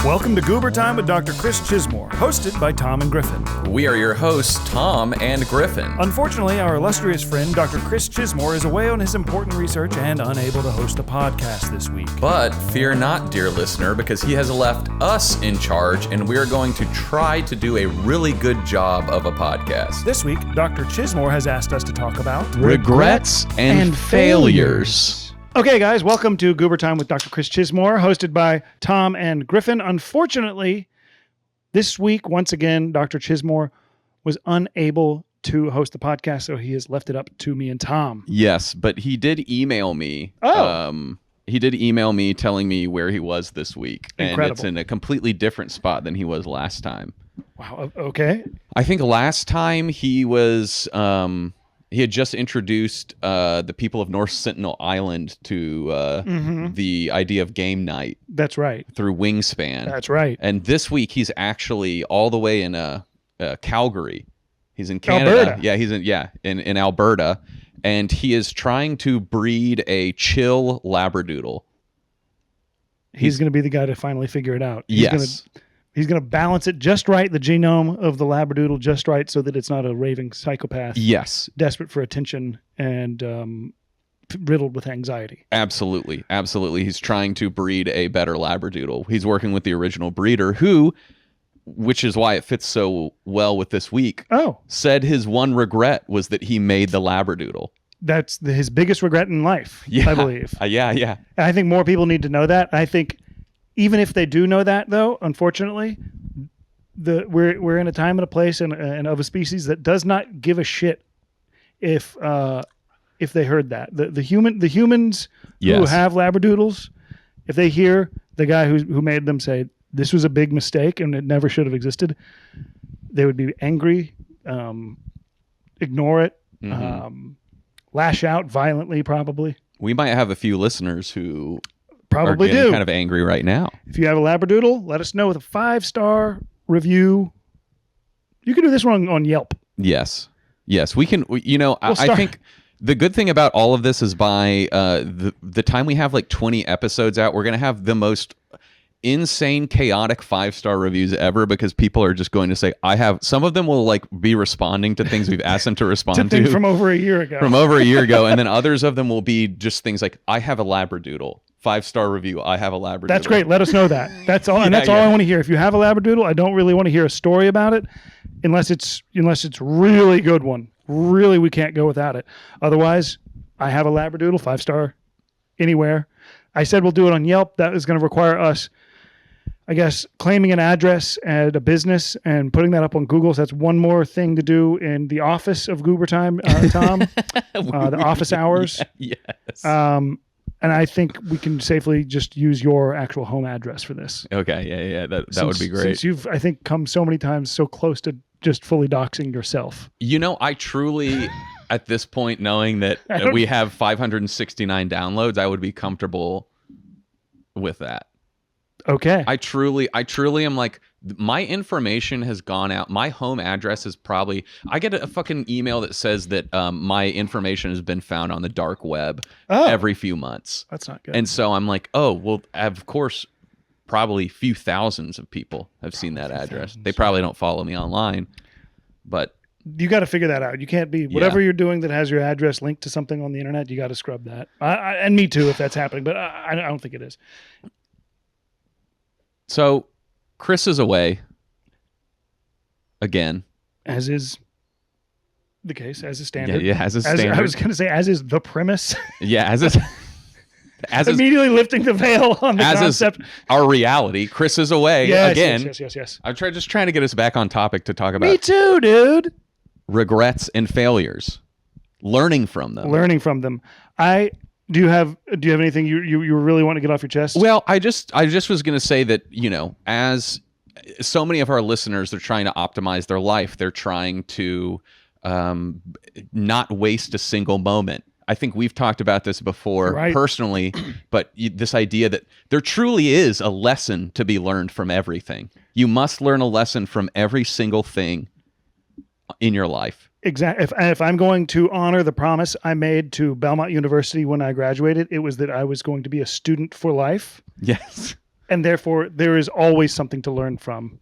Welcome to Goober Time with Dr. Chris Chismore, hosted by Tom and Griffin. We are your hosts, Tom and Griffin. Unfortunately, our illustrious friend, Dr. Chris Chismore, is away on his important research and unable to host a podcast this week. But fear not, dear listener, because he has left us in charge, and we are going to try to do a really good job of a podcast. This week, Dr. Chismore has asked us to talk about regrets and failures. Okay, guys, welcome to Goober Time with Dr. Chris Chismore, hosted by Tom and Griffin. Unfortunately, this week, once again, Dr. Chismore was unable to host the podcast, so he has left it up to me and Tom. Yes, but he did email me. He did email me telling me where he was this week. Incredible. And it's in a completely different spot than he was last time. Wow, okay. I think last time he was... he had just introduced the people of North Sentinel Island to the idea of game night. That's right. Through Wingspan. That's right. And this week he's actually all the way in Calgary. He's in Canada. Alberta. Yeah, he's in Alberta, and he is trying to breed a chill Labradoodle. He's going to be the guy to finally figure it out. He's going to balance it just right, the genome of the Labradoodle just right, so that it's not a raving psychopath. Yes. Desperate for attention and riddled with anxiety. Absolutely. Absolutely. He's trying to breed a better Labradoodle. He's working with the original breeder which is why it fits so well with this week, said his one regret was that he made the Labradoodle. That's his biggest regret in life, I believe. Yeah. And I think more people need to know that. I think even if they do know that, though, unfortunately, we're in a time and a place and of a species that does not give a shit if they heard that. The humans who have Labradoodles, if they hear the guy who made them say this was a big mistake and it never should have existed, they would be angry, ignore it, lash out violently, probably. We might have a few listeners who probably are getting do. Kind of angry right now. If you have a Labradoodle, let us know with a 5-star review. You can do this one on Yelp. Yes, we can. I think the good thing about all of this is by the time we have like 20 episodes out, we're going to have the most insane, chaotic 5-star reviews ever, because people are just going to say, some of them will like be responding to things we've asked them to respond to from over a year ago. And then others of them will be just things like, I have a Labradoodle. 5-star review. I have a Labradoodle. That's great. Let us know that. That's all. And that's all I want to hear. If you have a Labradoodle, I don't really want to hear a story about it unless it's really good one. Really, we can't go without it. Otherwise, I have a Labradoodle, 5-star anywhere. I said we'll do it on Yelp. That is going to require us, I guess, claiming an address at a business and putting that up on Google. So that's one more thing to do in the office of Goober Time, Tom. The office hours. Yes. And I think we can safely just use your actual home address for this. Okay, yeah. That would be great. Since you've, I think, come so many times so close to just fully doxing yourself. I truly, at this point, knowing that we have 569 downloads, I would be comfortable with that. Okay. I truly am like, my information has gone out. My home address is probably, I get a fucking email that says that my information has been found on the dark web every few months. That's not good. And so I'm like, of course, probably few thousands of people have seen that address. They probably don't follow me online, but you got to figure that out. You can't be whatever you're doing that has your address linked to something on the internet. You got to scrub that. And me too, if that's happening, but I don't think it is. So Chris is away again. As is the case, as is standard. Yeah, as is standard. I was going to say, as is the premise. Yeah, as is. Immediately lifting the veil on the concept. Is our reality. Chris is away again. Yes. I'm just trying to get us back on topic to talk about. Me too, dude. Regrets and failures. Learning from them. Do you have anything you really want to get off your chest? Well, I just was going to say that, as so many of our listeners, they're trying to optimize their life. They're trying to not waste a single moment. I think we've talked about this before personally, but this idea that there truly is a lesson to be learned from everything. You must learn a lesson from every single thing in your life. Exactly. If I'm going to honor the promise I made to Belmont University when I graduated, it was that I was going to be a student for life. Yes. And therefore, there is always something to learn from.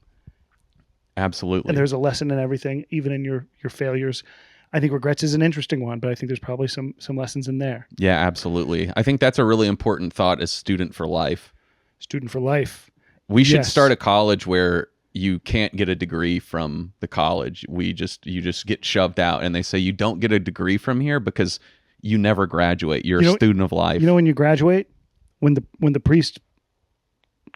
Absolutely. And there's a lesson in everything, even in your failures. I think regrets is an interesting one, but I think there's probably some lessons in there. Yeah, absolutely. I think that's a really important thought as student for life. Student for life. We should start a college where you can't get a degree from the college. You just get shoved out, and they say you don't get a degree from here because you never graduate. You're a student of life. You know when you graduate, when the priest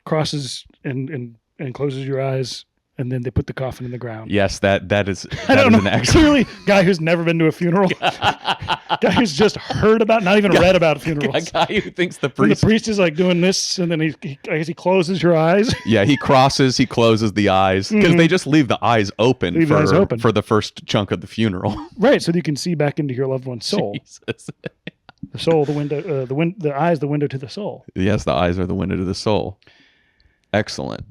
crosses and closes your eyes, and then they put the coffin in the ground. Yes, that is an excellent. Clearly, guy who's never been to a funeral, guy who's just heard about, not even read about funerals. A guy who thinks the priest is like doing this, and then I guess he closes your eyes. Yeah, he closes the eyes because they just leave the eyes open for the first chunk of the funeral. Right, so you can see back into your loved one's soul. Jesus. The soul, the window, the eyes, the window to the soul. Yes, the eyes are the window to the soul. Excellent.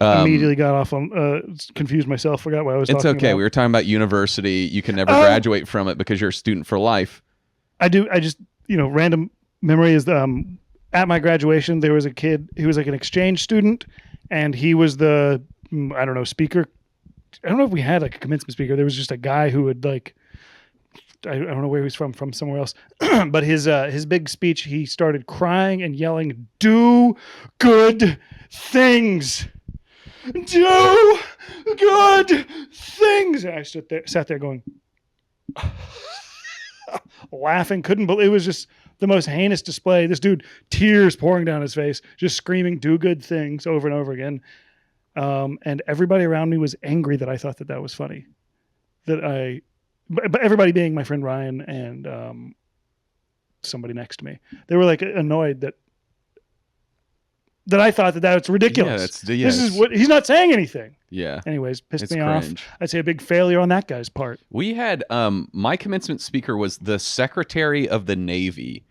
Immediately got off on confused myself, forgot what I was talking about. It's okay. We were talking about university. You can never graduate from it because you're a student for life. I just random memory is at my graduation there was a kid, he was like an exchange student, and he was the speaker. I don't know if we had like a commencement speaker. There was just a guy who would like, I don't know where he was from somewhere else, but his big speech, he started crying and yelling, "Do good things. Do good things." And I sat there going, laughing, couldn't believe it. Was just the most heinous display. This dude, tears pouring down his face, just screaming, "Do good things" over and over again. And everybody around me was angry that I thought that was funny. But everybody being my friend Ryan and somebody next to me, they were like annoyed that I thought that's ridiculous. This is what he's not saying anything. Yeah. Anyways, pissed me cringe off. I'd say a big failure on that guy's part. We had my commencement speaker was the Secretary of the Navy,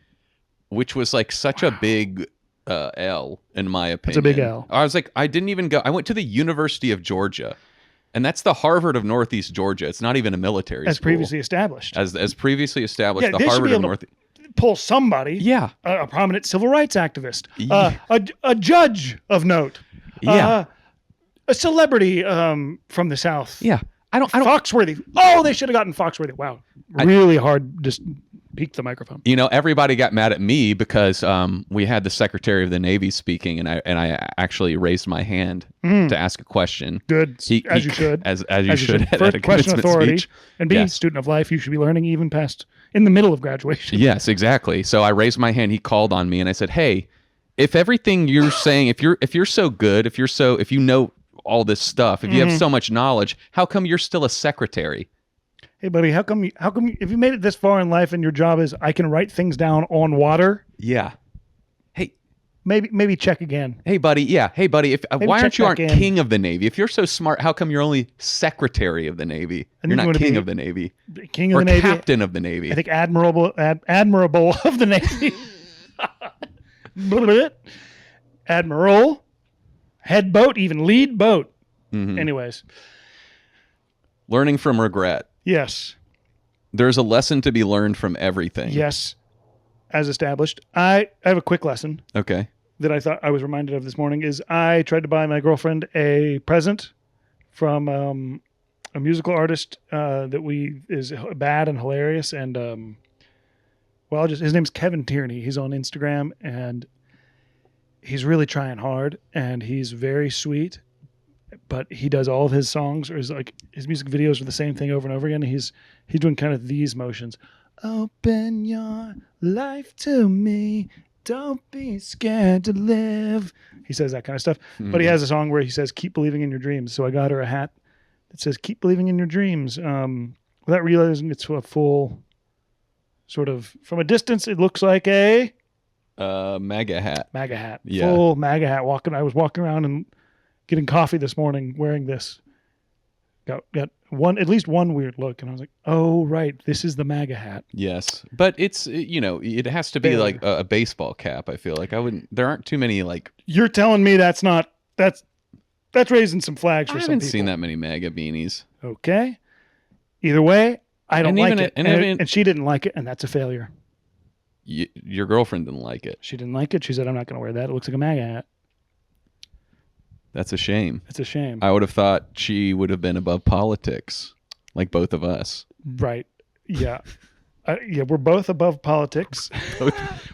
which was like such a big L in my opinion. It's a big L. I was like, I didn't even go. I went to the University of Georgia, and that's the Harvard of Northeast Georgia. It's not even a military school. Previously established. As previously established, Yeah, the Harvard of Northeast. Pull somebody, a prominent civil rights activist, a judge of note, a celebrity from the South. Yeah, I don't. Foxworthy. Oh, they should have gotten Foxworthy. Wow, really hard. Just peek the microphone. Everybody got mad at me because we had the Secretary of the Navy speaking, and I actually raised my hand to ask a question. Good, as you should. As you should. First, at a question authority, speech. And being a student of life, you should be learning even past in the middle of graduation. Yes, exactly. So I raised my hand. He called on me, and I said, "Hey, if everything you're saying, if you're so good, if you know all this stuff, if you have so much knowledge, how come you're still a secretary?" Hey, buddy, how come if you made it this far in life and your job is I can write things down on water? Yeah. Hey, maybe check again. Hey, buddy. Yeah. Hey, buddy. Why aren't you king of the Navy? If you're so smart, how come you're only secretary of the Navy? You're not king of the Navy. King of the Navy. Or captain of the Navy. I think admirable of the Navy. Admiral, head boat, even lead boat. Mm-hmm. Anyways. Learning from regret. Yes. There's a lesson to be learned from everything. Yes. As established. I have a quick lesson. Okay. That I thought I was reminded of this morning is I tried to buy my girlfriend a present from a musical artist that is bad and hilarious. And, his name's Kevin Tierney. He's on Instagram and he's really trying hard and he's very sweet. But he does all of his songs, or his music videos are the same thing over and over again. He's doing kind of these motions. Open your life to me. Don't be scared to live. He says that kind of stuff. Mm. But he has a song where he says, "Keep believing in your dreams." So I got her a hat that says, "Keep believing in your dreams." Without realizing it's a full sort of, from a distance, it looks like a MAGA hat. MAGA hat. Yeah. Full MAGA hat. I was walking around and getting coffee this morning wearing this. Got at least one weird look, and I was like, "Oh, right, this is the MAGA hat." Yes, but it's it has to be like a baseball cap. I feel like there aren't too many like. You're telling me that's raising some flags for some people. I haven't seen that many MAGA beanies. Okay, either way, I don't like it, and she didn't like it, and that's a failure. Your girlfriend didn't like it. She didn't like it. She said, "I'm not going to wear that. It looks like a MAGA hat." That's a shame. It's a shame. I would have thought she would have been above politics, like both of us. Right. Yeah. Yeah, we're both above politics.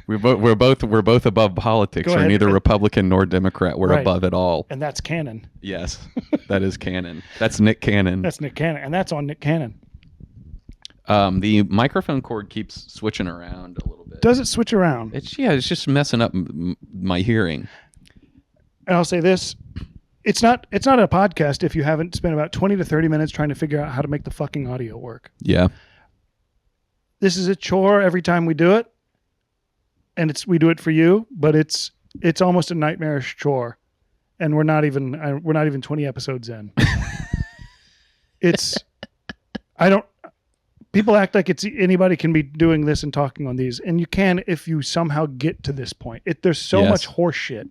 We're both above politics. We're neither Republican nor Democrat. We're above it all. And that's canon. Yes, that is canon. That's Nick Cannon. That's Nick Cannon, and that's on Nick Cannon. The microphone cord keeps switching around a little bit. Does it switch around? It's just messing up my hearing. And I'll say this: it's not a podcast if you haven't spent about 20 to 30 minutes trying to figure out how to make the fucking audio work. Yeah. This is a chore every time we do it, and we do it for you, but it's almost a nightmarish chore, and we're not even 20 episodes in. People act like anybody can be doing this and talking on these, and you can if you somehow get to this point. There's so much horse shit.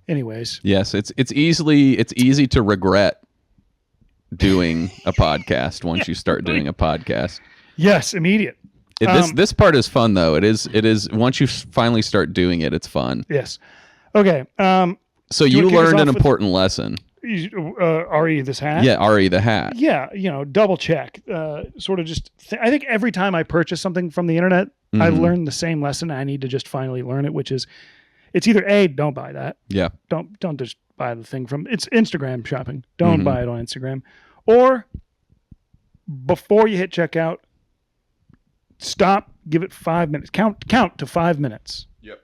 Anyways, yes, it's easy to regret doing a podcast once you start doing a podcast. Yes, immediate. This part is fun though. It is once you finally start doing it, it's fun. Yes. Okay. So you learned an important lesson. RE this hat? Yeah, RE the hat. Yeah, double check. Sort of just I think every time I purchase something from the internet, I learn the same lesson. I need to just finally learn it, which is it's either A, don't buy that. Yeah. Don't just buy the thing it's Instagram shopping. Don't buy it on Instagram. Or before you hit checkout, stop, give it 5 minutes. Count to 5 minutes. Yep.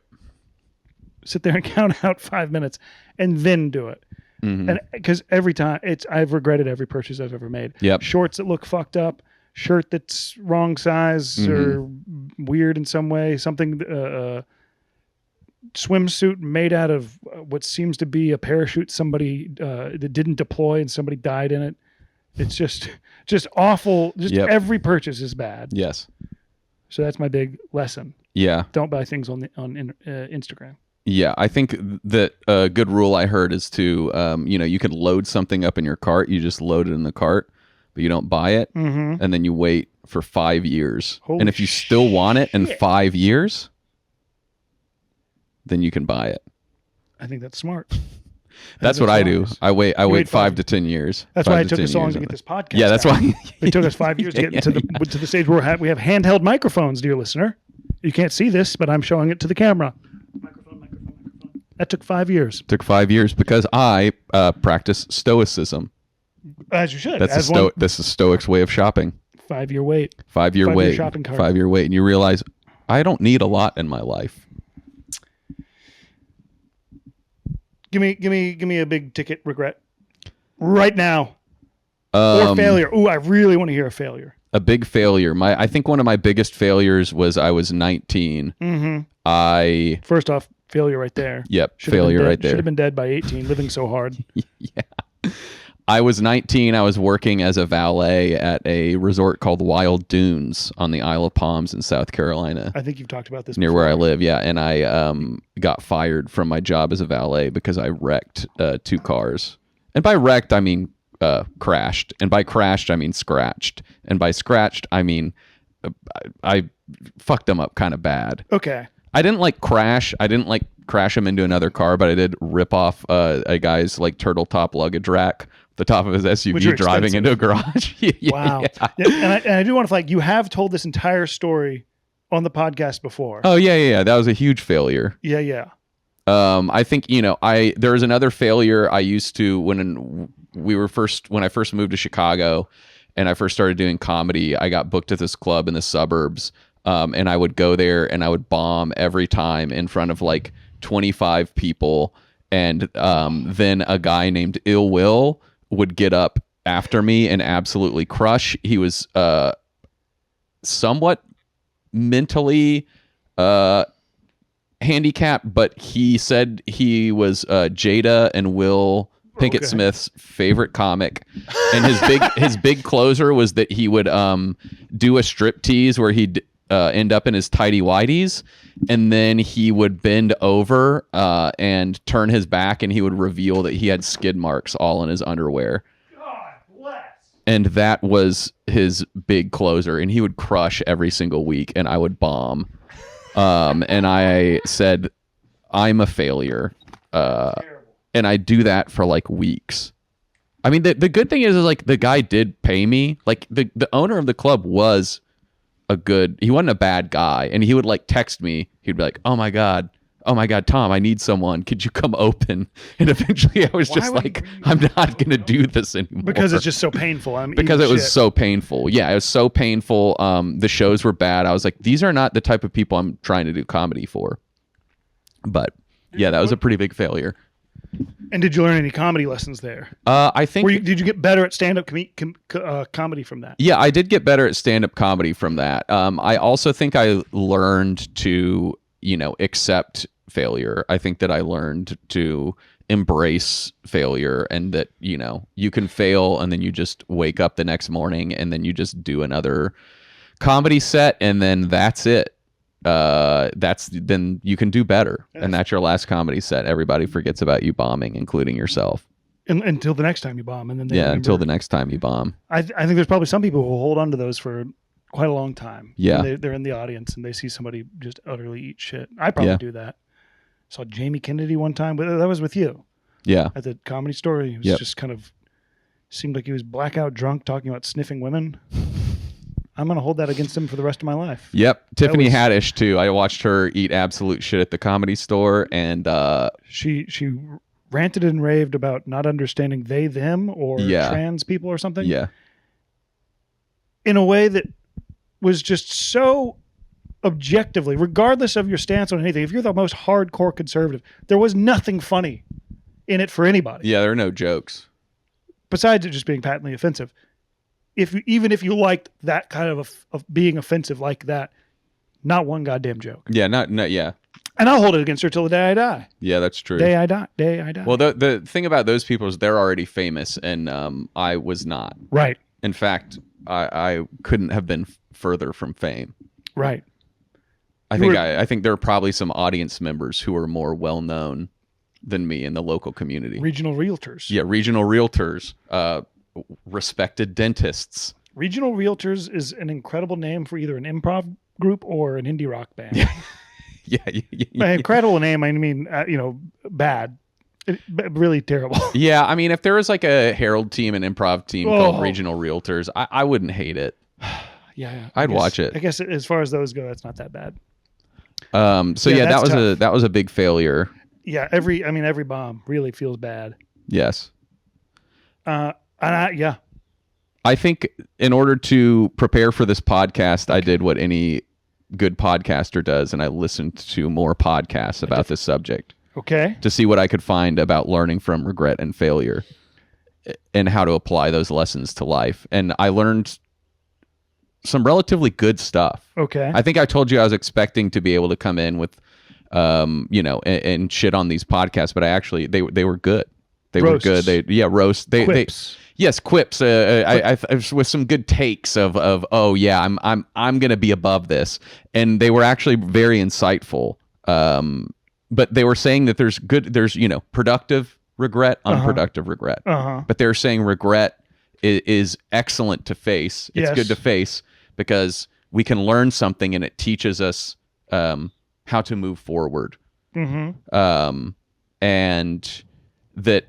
Sit there and count out 5 minutes and then do it. And because every time I've regretted every purchase I've ever made. Yep. Shorts that look fucked up, shirt that's wrong size or weird in some way, something swimsuit made out of what seems to be a parachute somebody that didn't deploy and somebody died in it. It's just awful. Every purchase is bad. Yes. So that's my big lesson. Yeah. Don't buy things on Instagram. Yeah, I think that a good rule I heard is to, you can load something up in your cart. You just load it in the cart, but you don't buy it. And then you wait for 5 years. And if you still want it in 5 years, then you can buy it. I think that's smart. That's what I do. I wait 5 to 10 years. That's why it took us so long to get this podcast. Yeah, that's why it took us 5 years to get to the stage where we have handheld microphones, dear listener. You can't see this, but I'm showing it to the camera. Microphone. That took 5 years. Took 5 years because I practice stoicism. As you should. This is Stoic's way of shopping. 5 year wait. 5 year wait. Shopping cart. 5 year wait, and you realize I don't need a lot in my life. Give me a big ticket regret right now or failure. Ooh, I really want to hear a failure. A big failure. I think one of my biggest failures was I was 19. First off, failure right there. Yep, failure right there. Should have been dead by 18, living so hard. Yeah. I was 19. I was working as a valet at a resort called Wild Dunes on the Isle of Palms in South Carolina. I think you've talked about this near before. where I live. Yeah, and I got fired from my job as a valet because I wrecked 2 cars. And by wrecked, I mean crashed. And by crashed, I mean scratched. And by scratched, I mean I fucked them up kind of bad. Okay. I didn't crash. I didn't crash him into another car, but I did rip off a guy's turtle top luggage rack, the top of his SUV, driving into a garage. Wow. Yeah. And I do want to flag, you have told this entire story on the podcast before. Oh yeah. That was a huge failure. Yeah. I think there was another failure I used to when I first moved to Chicago, and I first started doing comedy. I got booked at this club in the suburbs. And I would go there and I would bomb every time in front of 25 people. And then a guy named Ill Will would get up after me and absolutely crush. He was somewhat mentally handicapped, but he said he was Jada and Will Pinkett Smith's favorite comic, and his big closer was that he would do a strip tease where he'd end up in his tighty whities, and then he would bend over and turn his back, and he would reveal that he had skid marks all in his underwear. God bless. And that was his big closer, and he would crush every single week, and I would bomb. And I said, I'm a failure. and I do that for like weeks. I mean, the good thing is like the guy did pay me. Like the owner of the club was he wasn't a bad guy, and he would like text me. He'd be like, oh my God, Tom, I need someone. Could you come open? And eventually I was just like, I'm not going to do this anymore. Because it's just so painful. Because it was so painful. Yeah, it was so painful. The shows were bad. I was like, these are not the type of people I'm trying to do comedy for. But yeah, that was a pretty big failure. And did you learn any comedy lessons there? I think. Did you get better at stand-up comedy from that? Yeah, I did get better at stand-up comedy from that. I also think I learned to, accept failure. I think that I learned to embrace failure, and that, you can fail and then you just wake up the next morning and then you just do another comedy set, and then that's it. Then you can do better. Yes. And that's your last comedy set. Everybody forgets about you bombing, including yourself. Until the next time you bomb. And then until the next time you bomb. I think there's probably some people who hold on to those for quite a long time. Yeah. They're in the audience and they see somebody just utterly eat shit. I probably do that. Saw Jamie Kennedy one time, but that was with you. Yeah. At the Comedy Store. He was just kind of, seemed like he was blackout drunk talking about sniffing women. I'm going to hold that against him for the rest of my life. Yep. Tiffany Haddish, too. I watched her eat absolute shit at the Comedy Store, and she ranted and raved about not understanding they, them, or trans people or something. Yeah. In a way that was just so objectively, regardless of your stance on anything, if you're the most hardcore conservative, there was nothing funny in it for anybody. Yeah, there are no jokes. Besides it just being patently offensive. Even if you liked that kind of being offensive like that, not one goddamn joke. Yeah, not yeah. And I'll hold it against her till the day I die. Yeah, that's true. Day I die. Well, the thing about those people is they're already famous, and I was not. Right. In fact, I couldn't have been further from fame. Right. I think there are probably some audience members who are more well known than me in the local community. Regional realtors. Yeah, regional realtors. Respected dentists. Regional Realtors is an incredible name for either an improv group or an indie rock band. Yeah. Incredible name. I mean, bad. Really terrible. Yeah, I mean, if there was like a Herald team, an improv team called Regional Realtors, I wouldn't hate it. Yeah. I'd watch it. I guess as far as those go, that's not that bad. That was a big failure. Yeah, every bomb really feels bad. Yes. Yeah. I think in order to prepare for this podcast, I did what any good podcaster does, and I listened to more podcasts about this subject. Okay. To see what I could find about learning from regret and failure and how to apply those lessons to life. And I learned some relatively good stuff. Okay. I think I told you I was expecting to be able to come in with, and shit on these podcasts, but they were good. They Roasts. were good. Roast. Quips. Yes, quips. I with some good takes of I'm gonna be above this, and they were actually very insightful. But they were saying that there's productive regret, unproductive regret. But they're saying regret is excellent to face. It's good to face because we can learn something and it teaches us how to move forward. Mm-hmm. And that.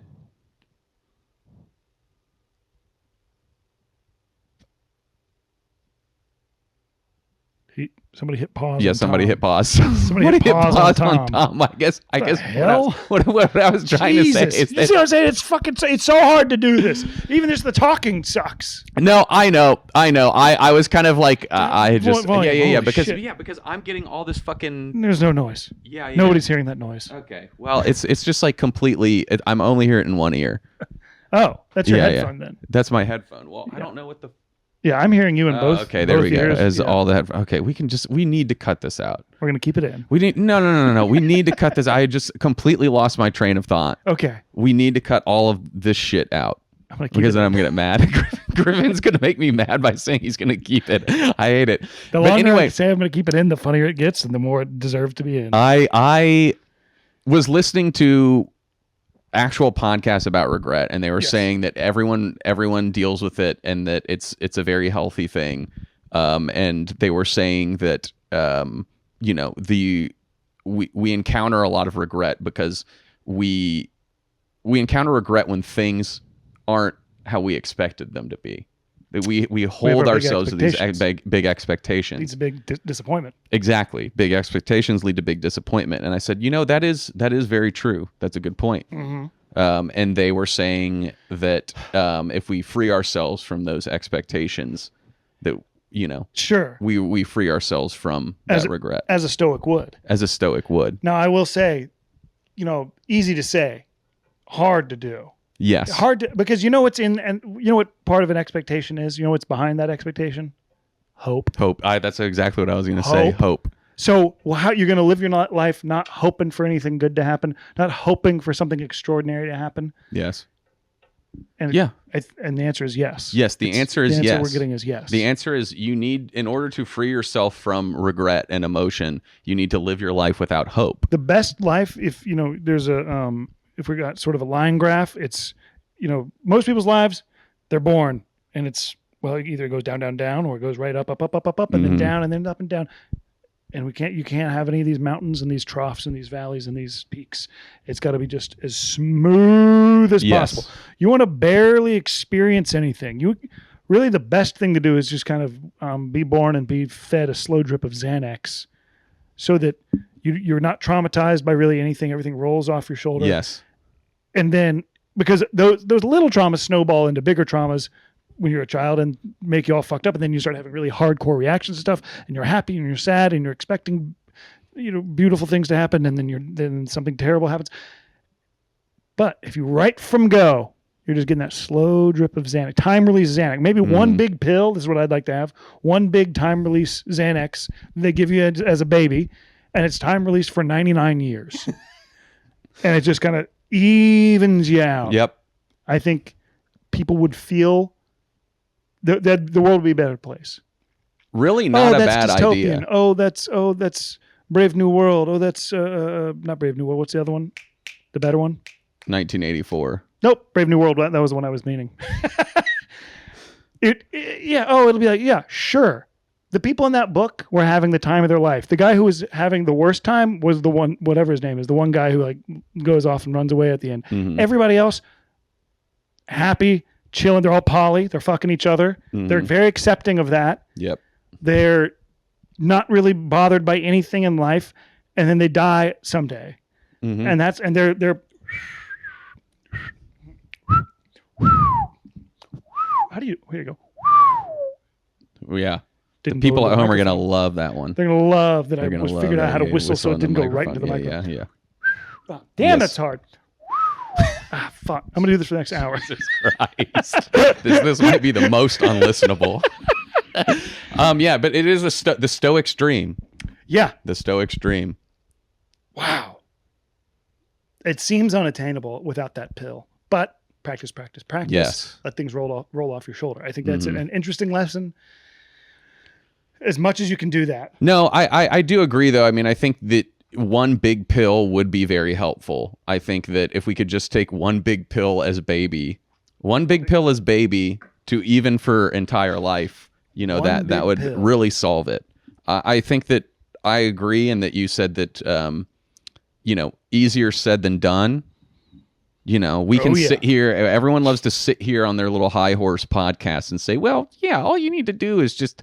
Somebody hit pause. Yeah, somebody hit pause. Somebody hit pause on Tom. I guess hell? What I was trying to say is that, what I'm saying? It's so hard to do this. Even just the talking sucks. No, I know. I was kind of like I just because because I'm getting all this fucking. There's no noise. Yeah. Nobody's hearing that noise. Okay. Well, it's just like completely. I'm only hearing it in one ear. Oh, that's your headphone then. That's my headphone. Well, I don't know what the. Yeah, I'm hearing you in both. Okay, there we go. Ears. All that. Okay, we need to cut this out. We're gonna keep it in. We need no. We need to cut this. I just completely lost my train of thought. Okay. We need to cut all of this shit out. Because then I'm gonna get mad. Griffin's gonna make me mad by saying he's gonna keep it. I hate it. The longer I say I'm gonna keep it in, the funnier it gets, and the more it deserves to be in. I was listening to actual podcasts about regret, and they were saying that everyone deals with it, and that it's a very healthy thing. And they were saying that we encounter a lot of regret because we we encounter regret when things aren't how we expected them to be. That we hold ourselves to these big expectations. Leads to big disappointment. Exactly. Big expectations lead to big disappointment. And I said, that is very true. That's a good point. Mm-hmm. And they were saying that if we free ourselves from those expectations, that sure, we free ourselves from that regret. As a Stoic would. As a Stoic would. Now, I will say, easy to say, hard to do. Yes. Hard to, because what's in, and what part of an expectation is? What's behind that expectation? Hope. Hope. That's exactly what I was going to say. Hope. So how you're going to live your life not hoping for anything good to happen, not hoping for something extraordinary to happen? Yes. And and the answer is yes. Yes, the answer is yes. The answer we're getting is yes. The answer is you need, in order to free yourself from regret and emotion, you need to live your life without hope. The best life, if there's a if we got sort of a line graph, it's most people's lives, they're born and it's either it goes down, down, down, or it goes right up, up, up, up, up, up, and then down, and then up and down. And you can't have any of these mountains and these troughs and these valleys and these peaks. It's got to be just as smooth as possible. You want to barely experience anything. Really the best thing to do is just kind of be born and be fed a slow drip of Xanax, so that you're not traumatized by really anything. Everything rolls off your shoulder. Yes. And then because those little traumas snowball into bigger traumas when you're a child and make you all fucked up, and then you start having really hardcore reactions to stuff, and you're happy and you're sad and you're expecting beautiful things to happen, and then something terrible happens. But if you right from go, you're just getting that slow drip of Xanax, time release Xanax, maybe one big pill. This is what I'd like to have, one big time release Xanax they give you as a baby, and it's time released for 99 years. And it just kind of evens you out. Yep. I think people would feel that the world would be a better place. Really not a bad dystopian. idea. That's Brave New World. That's not Brave New World. What's the other one? The better one? 1984. Nope. Brave New World. That was the one I was meaning. It'll be like, sure. The people in that book were having the time of their life. The guy who was having the worst time was the one, whatever his name is, the one guy who goes off and runs away at the end. Mm-hmm. Everybody else, happy, chilling. They're all poly. They're fucking each other. Mm-hmm. They're very accepting of that. Yep. They're not really bothered by anything in life, and then they die someday. Mm-hmm. And they're here you go. Yeah. The people at home are going to love that one. They're going to love that I figured out how to whistle so it didn't go right into the microphone. Yeah. Oh, damn, that's hard. Fuck. I'm going to do this for the next hour. Jesus Christ. This might be the most unlistenable. But it is the Stoic's dream. Yeah. The Stoic's dream. Wow. It seems unattainable without that pill. But practice. Yes. Let things roll off your shoulder. I think that's an interesting lesson. As much as you can do that. No, I do agree, though. I mean, I think that one big pill would be very helpful. I think that if we could just take one big pill as baby to even for entire life, that would really solve it. I think that I agree, and that you said that, easier said than done. We can sit here. Everyone loves to sit here on their little high horse podcast and say, well, all you need to do is just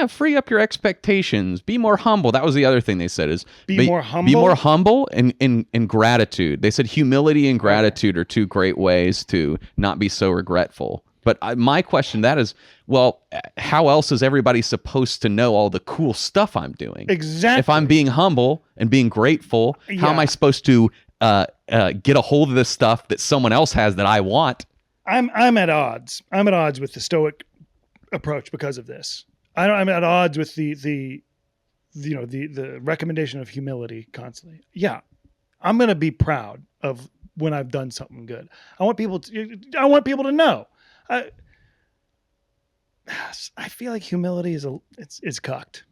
free up your expectations. Be more humble. That was the other thing they said is be more humble. Be more humble and gratitude. They said humility and gratitude are two great ways to not be so regretful. But my question to that is, well, how else is everybody supposed to know all the cool stuff I'm doing? Exactly. If I'm being humble and being grateful, how am I supposed to get a hold of this stuff that someone else has that I want? I'm at odds. I'm at odds with the Stoic approach because of this. I'm at odds with the recommendation of humility constantly. Yeah, I'm gonna be proud of when I've done something good. I want people to know. I feel like humility is cucked.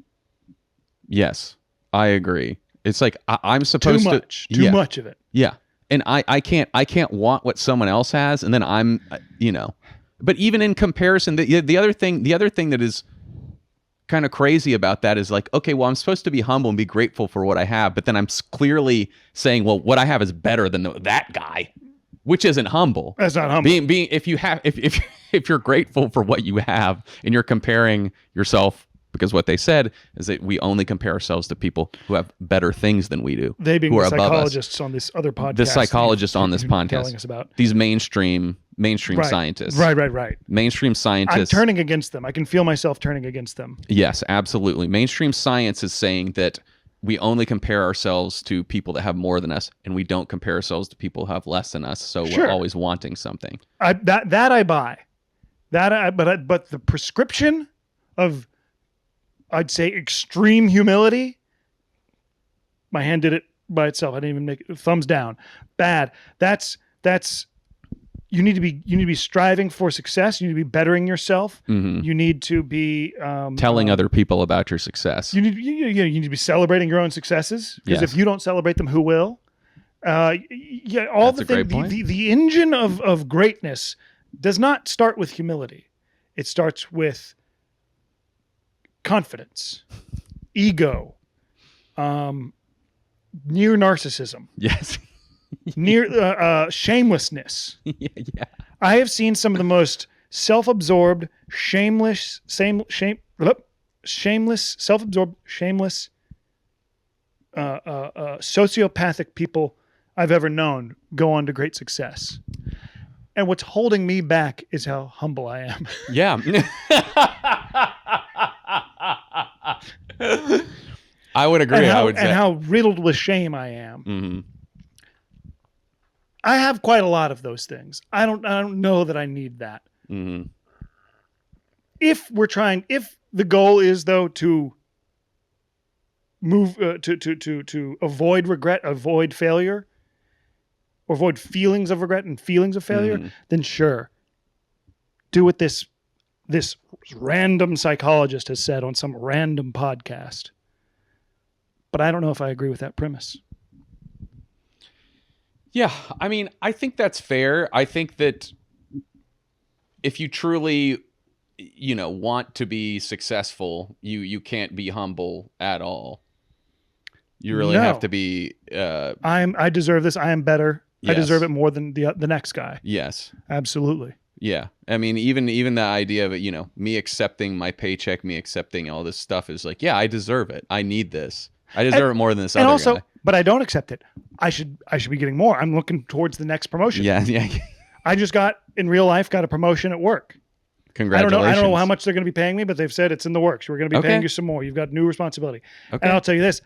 Yes, I agree. It's like I'm supposed too much of it. Yeah, and I can't want what someone else has, and then I'm But even in comparison, the other thing that is kind of crazy about that is like, okay, well, I'm supposed to be humble and be grateful for what I have, but then I'm clearly saying, well, what I have is better than that guy. which isn't humble. That's not humble. Being if you have if you're grateful for what you have and you're comparing yourself, because what they said is that we only compare ourselves to people who have better things than we do. They being who the are above us. psychologists on this other podcast. The psychologists on this podcast telling us about these mainstream right. scientists. Right. Mainstream scientists. I'm turning against them. I can feel myself turning against them. Yes, absolutely. Mainstream science is saying that we only compare ourselves to people that have more than us, and we don't compare ourselves to people who have less than us. So we're always wanting something. That I buy. But the prescription of, I'd say, extreme humility. My hand did it by itself. I didn't even make it. Thumbs down. Bad. That's. You need to be striving for success. You need to be bettering yourself. Mm-hmm. You need to be telling other people about your success. You need to be celebrating your own successes, because if you don't celebrate them, who will? All That's the things. The engine of greatness does not start with humility. It starts with confidence, ego, near narcissism. Yes. Near shamelessness. Yeah. I have seen some of the most self-absorbed, shameless, sociopathic people I've ever known go on to great success. And what's holding me back is how humble I am. Yeah. I would agree. And how riddled with shame I am. Mm-hmm. I have quite a lot of those things. I don't know that I need that. Mm-hmm. If the goal is though to move to avoid regret, avoid failure, or avoid feelings of regret and feelings of failure, then sure, do what this random psychologist has said on some random podcast. But I don't know if I agree with that premise. Yeah, I mean, I think that's fair. I think that if you truly, want to be successful, you can't be humble at all. You really have to be. I deserve this. I am better. Yes. I deserve it more than the next guy. Yes, absolutely. Yeah, I mean, even the idea of it, me accepting my paycheck, me accepting all this stuff is like, yeah, I deserve it. I need this. I deserve it more than this other guy. But I don't accept it. I should be getting more. I'm looking towards the next promotion. Yeah. I just got a promotion at work. Congratulations. I don't know how much they're going to be paying me, but they've said it's in the works. We're going to be paying you some more. You've got new responsibility. Okay. And I'll tell you this,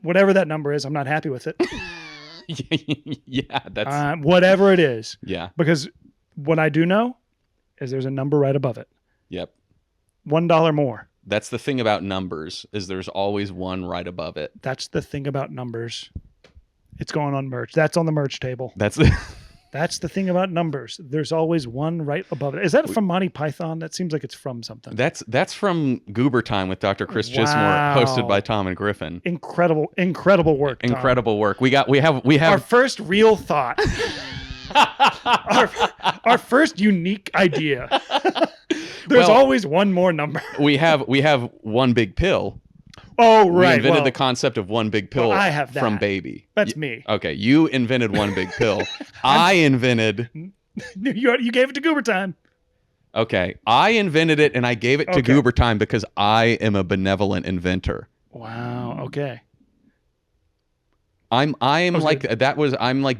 whatever that number is, I'm not happy with it. Yeah, that's whatever it is. Yeah. Because what I do know is there's a number right above it. Yep. $1 more. That's the thing about numbers, is there's always one right above it. That's the thing about numbers. It's going on merch. That's on the merch table. That's the thing about numbers. There's always one right above it. Is that from Monty Python? That seems like it's from something. That's from Goober Time with Dr. Chris Chismore, hosted by Tom and Griffin. Incredible work. Tom. Incredible work. We have our first real thought. our first unique idea. There's always one more number. we have one big pill. Oh, right. We invented the concept of one big pill. I have that. From baby. That's me. Okay, you invented one big pill. I invented. You gave it to Goober Time. Okay, I invented it and I gave it to Goober Time because I am a benevolent inventor. Wow. Okay. I'm like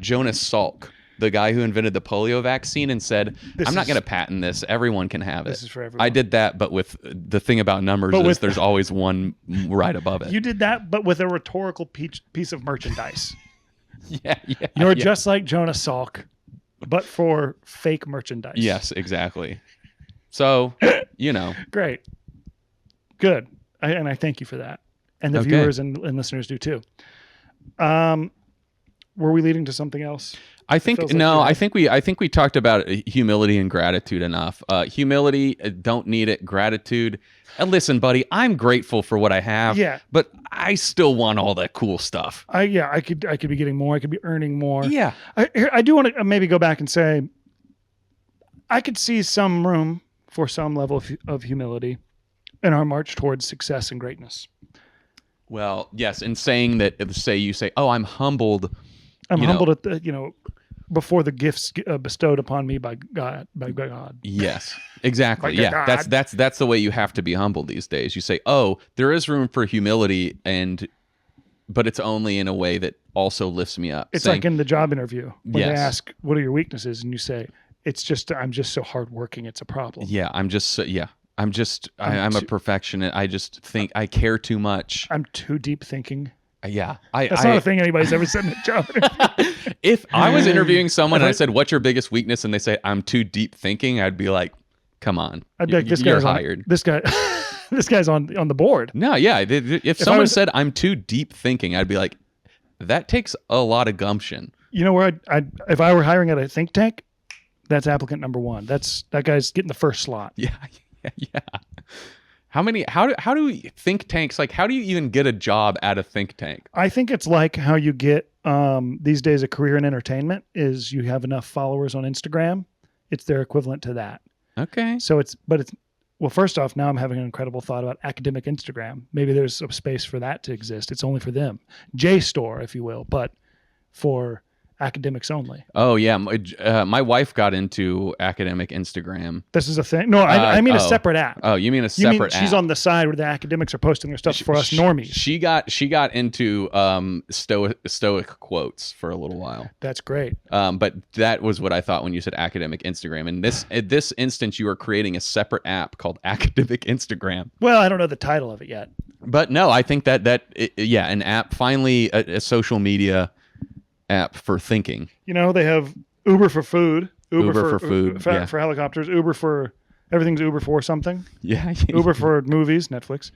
Jonas Salk, the guy who invented the polio vaccine and said, I'm not going to patent this. Everyone can have it. This is for everyone. I did that, but with the thing about numbers is there's always one right above it. You did that, but with a rhetorical piece of merchandise. Yeah. You're just like Jonas Salk, but for fake merchandise. Yes, exactly. So, Great. Good. And I thank you for that. And the viewers and listeners do too. Were we leading to something else? I think we talked about humility and gratitude enough. Humility, don't need it. Gratitude, listen, buddy, I'm grateful for what I have. Yeah, but I still want all that cool stuff. I could be getting more. I could be earning more. Yeah, I do want to maybe go back and say, I could see some room for some level of humility in our march towards success and greatness. Well, yes, and saying that, you say, oh, I'm humbled. I'm humbled at the, before the gifts bestowed upon me by God. Yes, exactly. Yeah, that's the way you have to be humble these days. You say, "Oh, there is room for humility, but it's only in a way that also lifts me up." It's saying, like in the job interview when they ask, "What are your weaknesses?" and you say, I'm just so hardworking. It's a problem. Yeah, I'm a perfectionist. I just think I care too much. I'm too deep thinking. Yeah. That's not a thing anybody's ever said in a job interview. If I was interviewing someone and I said, "What's your biggest weakness?" and they say, "I'm too deep thinking," I'd be like, "Come on. I'd be like, this guy's hired. This guy's on the board. No, yeah. If someone said, "I'm too deep thinking," I'd be like, that takes a lot of gumption. You know where if I were hiring at a think tank, that's applicant number one. That guy's getting the first slot. Yeah. How do think tanks, like, how do you even get a job at a think tank? I think it's like how you get these days a career in entertainment is you have enough followers on Instagram. It's their equivalent to that. Okay. So well, first off, now I'm having an incredible thought about academic Instagram. Maybe there's a space for that to exist. It's only for them. JSTOR, if you will, but for academics only. Oh yeah, my wife got into academic Instagram. This is a thing? No, I mean a separate app. Oh, you mean a separate app? She's on the side where the academics are posting their stuff for us normies. She got into stoic quotes for a little while. That's great. But that was what I thought when you said academic Instagram. In this instance, you are creating a separate app called Academic Instagram. Well, I don't know the title of it yet. But no, I think that an app, finally a social media app for thinking. You know, they have Uber for food, Uber for food, for helicopters, Uber for everything's Uber for something. Yeah. Uber for movies, Netflix.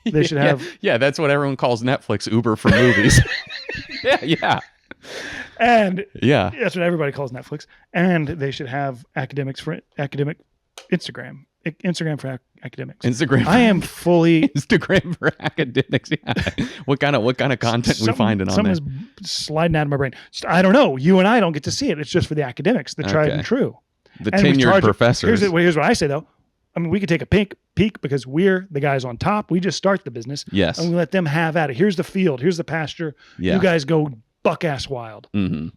They should have. Yeah, that's what everyone calls Netflix, Uber for movies. Yeah. And yeah, that's what everybody calls Netflix. And they should have academic Instagram. Instagram for academics. I am fully Instagram for academics. Yeah. What kind of content we finding on there? Something's sliding out of my brain. I don't know. You and I don't get to see it. It's just for the academics, the tried and true. The tenured professors. Here's what I say though. I mean, we could take a peek because we're the guys on top. We just start the business. Yes. And we let them have at it. Here's the field. Here's the pasture. Yeah. You guys go buck ass wild. Mm-hmm.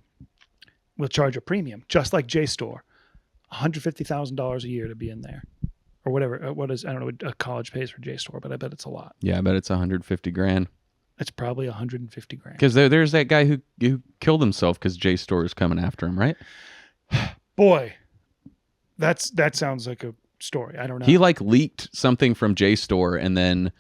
We'll charge a premium, just like JSTOR. $150,000 a year to be in there. Or whatever. I don't know what a college pays for JSTOR, but I bet it's a lot. Yeah, I bet it's $150,000. It's probably $150,000. Because there's that guy who killed himself because JSTOR is coming after him, right? Boy, that sounds like a story. I don't know. He leaked something from JSTOR, and then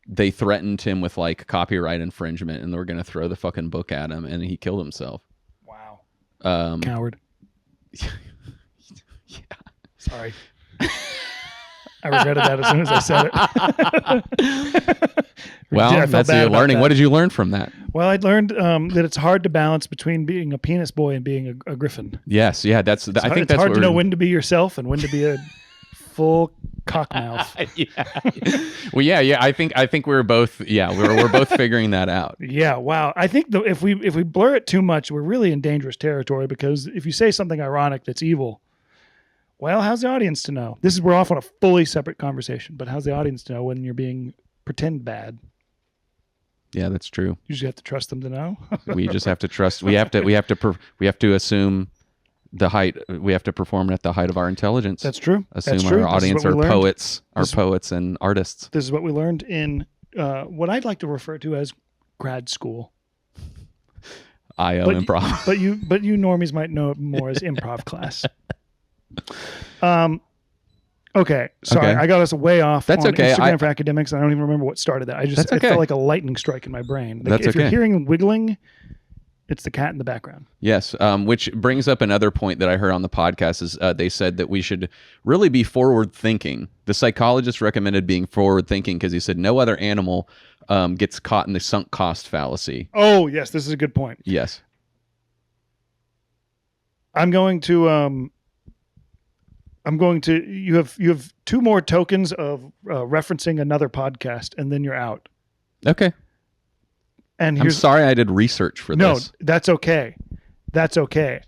they threatened him with copyright infringement, and they were going to throw the fucking book at him, and he killed himself. Wow. Coward. Yeah. Sorry. I regretted that as soon as I said it. Well, that's your learning. What did you learn from that? Well, I learned that it's hard to balance between being a penis boy and being a griffin. Yes, yeah, I think that's hard to know when to be yourself and when to be a full cockmouth. Yeah. Well, yeah. I think we're both. Yeah, we're both figuring that out. Yeah. Wow. I think if we blur it too much, we're really in dangerous territory because if you say something ironic that's evil. Well, how's the audience to know? We're off on a fully separate conversation, but how's the audience to know when you're being pretend bad? Yeah, that's true. You just have to trust them to know. We just have to trust. We have to assume the height. We have to perform at the height of our intelligence. That's true. Assume our audience are poets, poets and artists. This is what we learned in what I'd like to refer to as grad school. IO improv. But you normies might know it more as improv class. Okay. Sorry, I got us way off. That's on okay. Instagram for academics. I don't even remember what started that. It felt like a lightning strike in my brain. If you're hearing wiggling, it's the cat in the background. Yes, which brings up another point that I heard on the podcast is they said that we should really be forward thinking. The psychologist recommended being forward thinking because he said no other animal gets caught in the sunk cost fallacy. Oh yes, this is a good point. Yes. I'm going to. You have two more tokens of referencing another podcast, and then you're out. Okay. And I'm sorry I did research for this. No, that's okay. That's okay.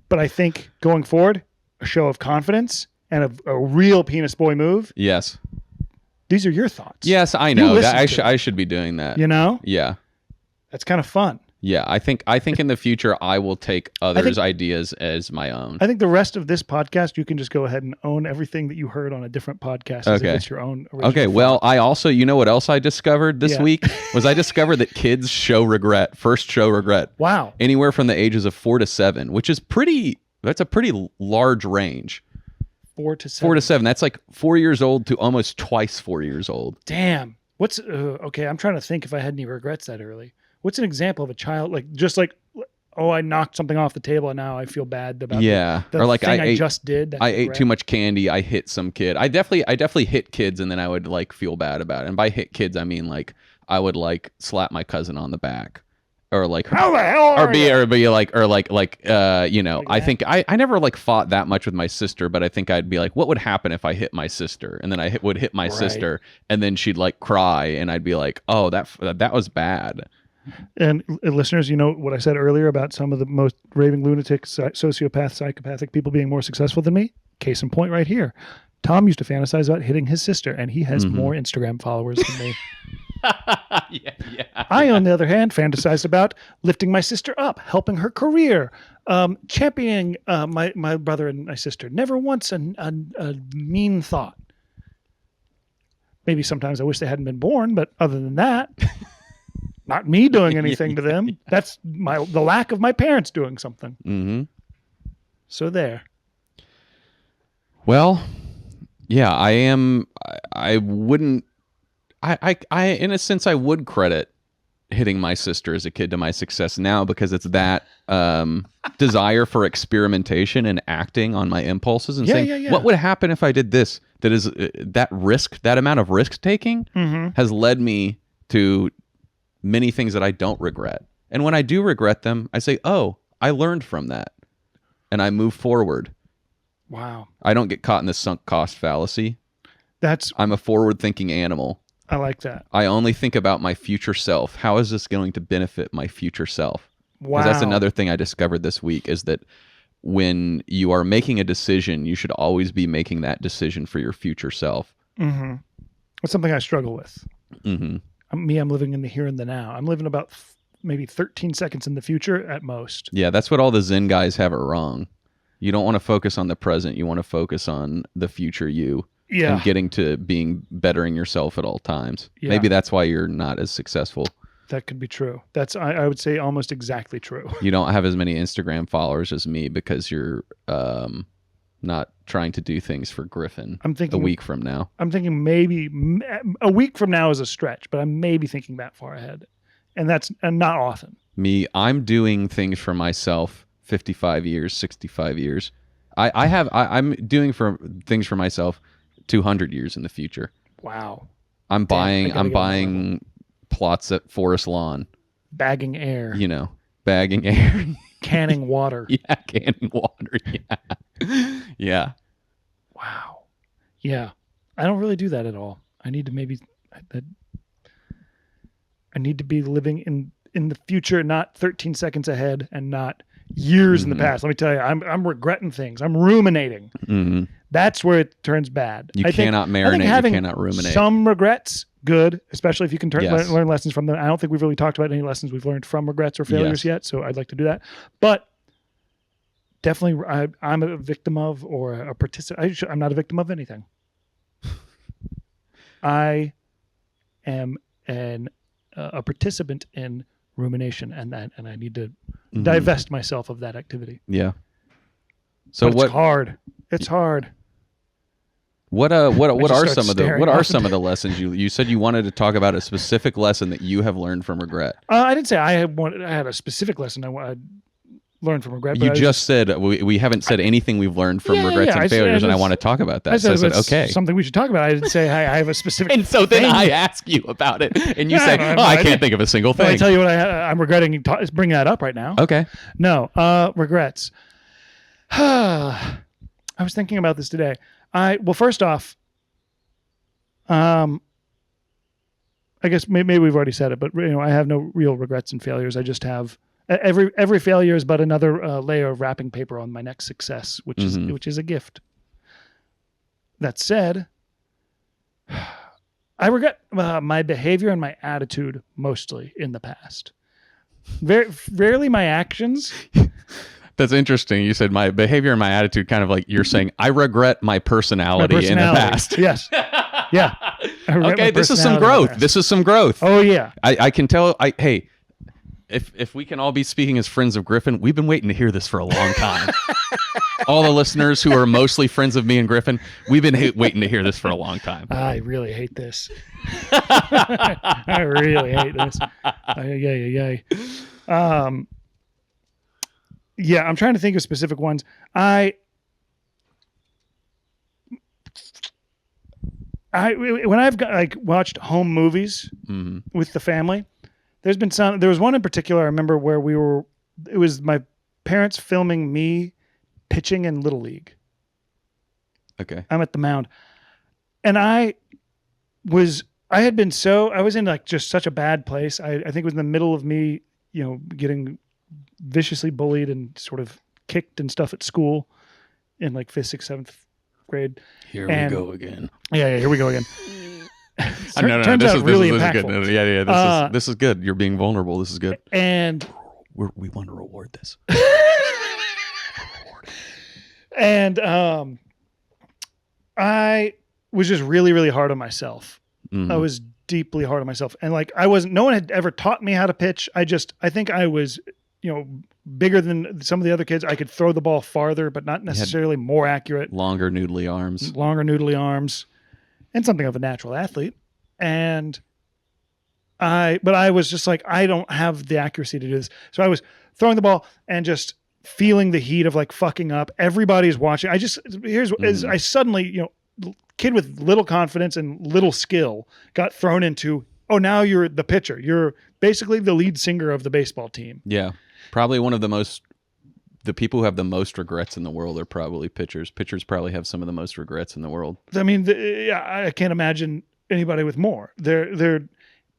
But I think going forward, a show of confidence and a real penis boy move. Yes. These are your thoughts. Yes, I know. I should be doing that. You know? Yeah. That's kind of fun. Yeah, I think in the future I will take others' ideas as my own. I think the rest of this podcast, you can just go ahead and own everything that you heard on a different podcast as if it's your own original Okay, well, I also, you know what else I discovered this week? I discovered that kids show regret, first show regret. Wow. Anywhere from the ages of 4 to 7, which is that's a pretty large range. 4 to 7. 4 to 7. That's like 4 years old to almost twice 4 years old. Damn. What's okay? I'm trying to think if I had any regrets that early. What's an example of a child just like, oh, I knocked something off the table and now I feel bad about the or like thing I just did. I ate too much candy. I hit some kid. I definitely hit kids, and then I would like feel bad about it. And by hit kids, I mean like I would like slap my cousin on the back. Or like, how the hell are you know, I think I never like fought that much with my sister, but I think I'd be like, what would happen if I hit my sister? And then I would hit my sister, and then she'd like cry, and I'd be like, oh, that was bad. And listeners, you know what I said earlier about some of the most raving lunatic, sociopath, psychopathic people being more successful than me? Case in point right here. Tom used to fantasize about hitting his sister, and he has more Instagram followers than me. Yeah. I, on the other hand, fantasized about lifting my sister up, helping her career, championing my brother and my sister. Never once a mean thought. Maybe sometimes I wish they hadn't been born, but other than that, not me doing anything to them. That's the lack of my parents doing something. Mm-hmm. So there. Well, yeah, I wouldn't. I in a sense I would credit hitting my sister as a kid to my success now, because it's that desire for experimentation and acting on my impulses and saying, what would happen if I did this? That is that amount of risk taking has led me to many things that I don't regret. And when I do regret them, I say, oh, I learned from that, and I move forward. Wow. I don't get caught in the sunk cost fallacy. I'm a forward-thinking animal. I like that. I only think about my future self. How is this going to benefit my future self? Wow. Because that's another thing I discovered this week, is that when you are making a decision, you should always be making that decision for your future self. Mm-hmm. That's something I struggle with. Mm-hmm. I'm living in the here and the now. I'm living about maybe 13 seconds in the future at most. Yeah, that's what all the Zen guys have it wrong. You don't want to focus on the present. You want to focus on the future you. Yeah. And getting to bettering yourself at all times. Yeah. Maybe that's why you're not as successful. That could be true. That's I would say almost exactly true. You don't have as many Instagram followers as me because you're not trying to do things for Griffin. I'm thinking a week from now. I'm thinking maybe a week from now is a stretch, but I'm maybe thinking that far ahead. And that's not often. I'm doing things for myself 55 years, 65 years. I'm doing things for myself 200 years in the future. Wow. I'm buying plots at Forest Lawn. Bagging air. You know, bagging air. Canning water. Yeah, canning water. Yeah. Yeah. Wow. Yeah. I don't really do that at all. I need to be living in the future, not 13 seconds ahead and not years in the past. Let me tell you, I'm regretting things. I'm ruminating. Mm-hmm. That's where it turns bad. You cannot marinate. You cannot ruminate. Some regrets, good, especially if you can learn lessons from them. I don't think we've really talked about any lessons we've learned from regrets or failures yet, so I'd like to do that. But definitely, I'm a victim of or a participant. I'm not a victim of anything. I am a participant in rumination, and I need to divest myself of that activity. Yeah. So it's hard. It's hard. What are some of the lessons you said you wanted to talk about a specific lesson that you have learned from regret? I didn't say I had a specific lesson I learned from regret. But you just said we haven't said anything we've learned from regrets and failures, and I want to talk about that. So I said, okay, something we should talk about. I didn't say I have a specific. And so then I ask you about it, and you say, I can't think of a single thing. I tell you what I'm regretting bringing that up right now. Okay. No, regrets. I was thinking about this today. First off, I guess maybe we've already said it, but I have no real regrets and failures. I just have every failure is but another layer of wrapping paper on my next success, which is a gift. That said, I regret my behavior and my attitude mostly in the past. Very rarely my actions. That's interesting. You said my behavior and my attitude, kind of like you're saying, I regret my personality in the past. Yes. Yeah. Okay, this is some growth. This is some growth. Oh, yeah. I can tell. Hey, if we can all be speaking as friends of Griffin, we've been waiting to hear this for a long time. All the listeners who are mostly friends of me and Griffin, we've been waiting to hear this for a long time. I really hate this. I really hate this. Yeah, I'm trying to think of specific ones. When I've watched home movies with the family, there was one in particular I remember where it was my parents filming me pitching in Little League. Okay. I'm at the mound. And I was in like just such a bad place. I think it was in the middle of me, getting viciously bullied and sort of kicked and stuff at school in like 5th, 6th, 7th grade. Here we go again. Yeah, here we go again. No, turns this out is really good. impactful. Yeah, this is good. You're being vulnerable. This is good. And we want to reward this. And I was just really, really hard on myself. I was deeply hard on myself. And like no one had ever taught me how to pitch. I think I was, bigger than some of the other kids. I could throw the ball farther, but not necessarily more accurate. Longer noodly arms. And something of a natural athlete. But I was just like, I don't have the accuracy to do this. So I was throwing the ball and just feeling the heat of like fucking up. Everybody's watching. I suddenly, kid with little confidence and little skill got thrown into, oh, now you're the pitcher. You're basically the lead singer of the baseball team. Yeah. Probably one of the people who have the most regrets in the world are probably pitchers. Pitchers probably have some of the most regrets in the world. I mean, I can't imagine anybody with more. The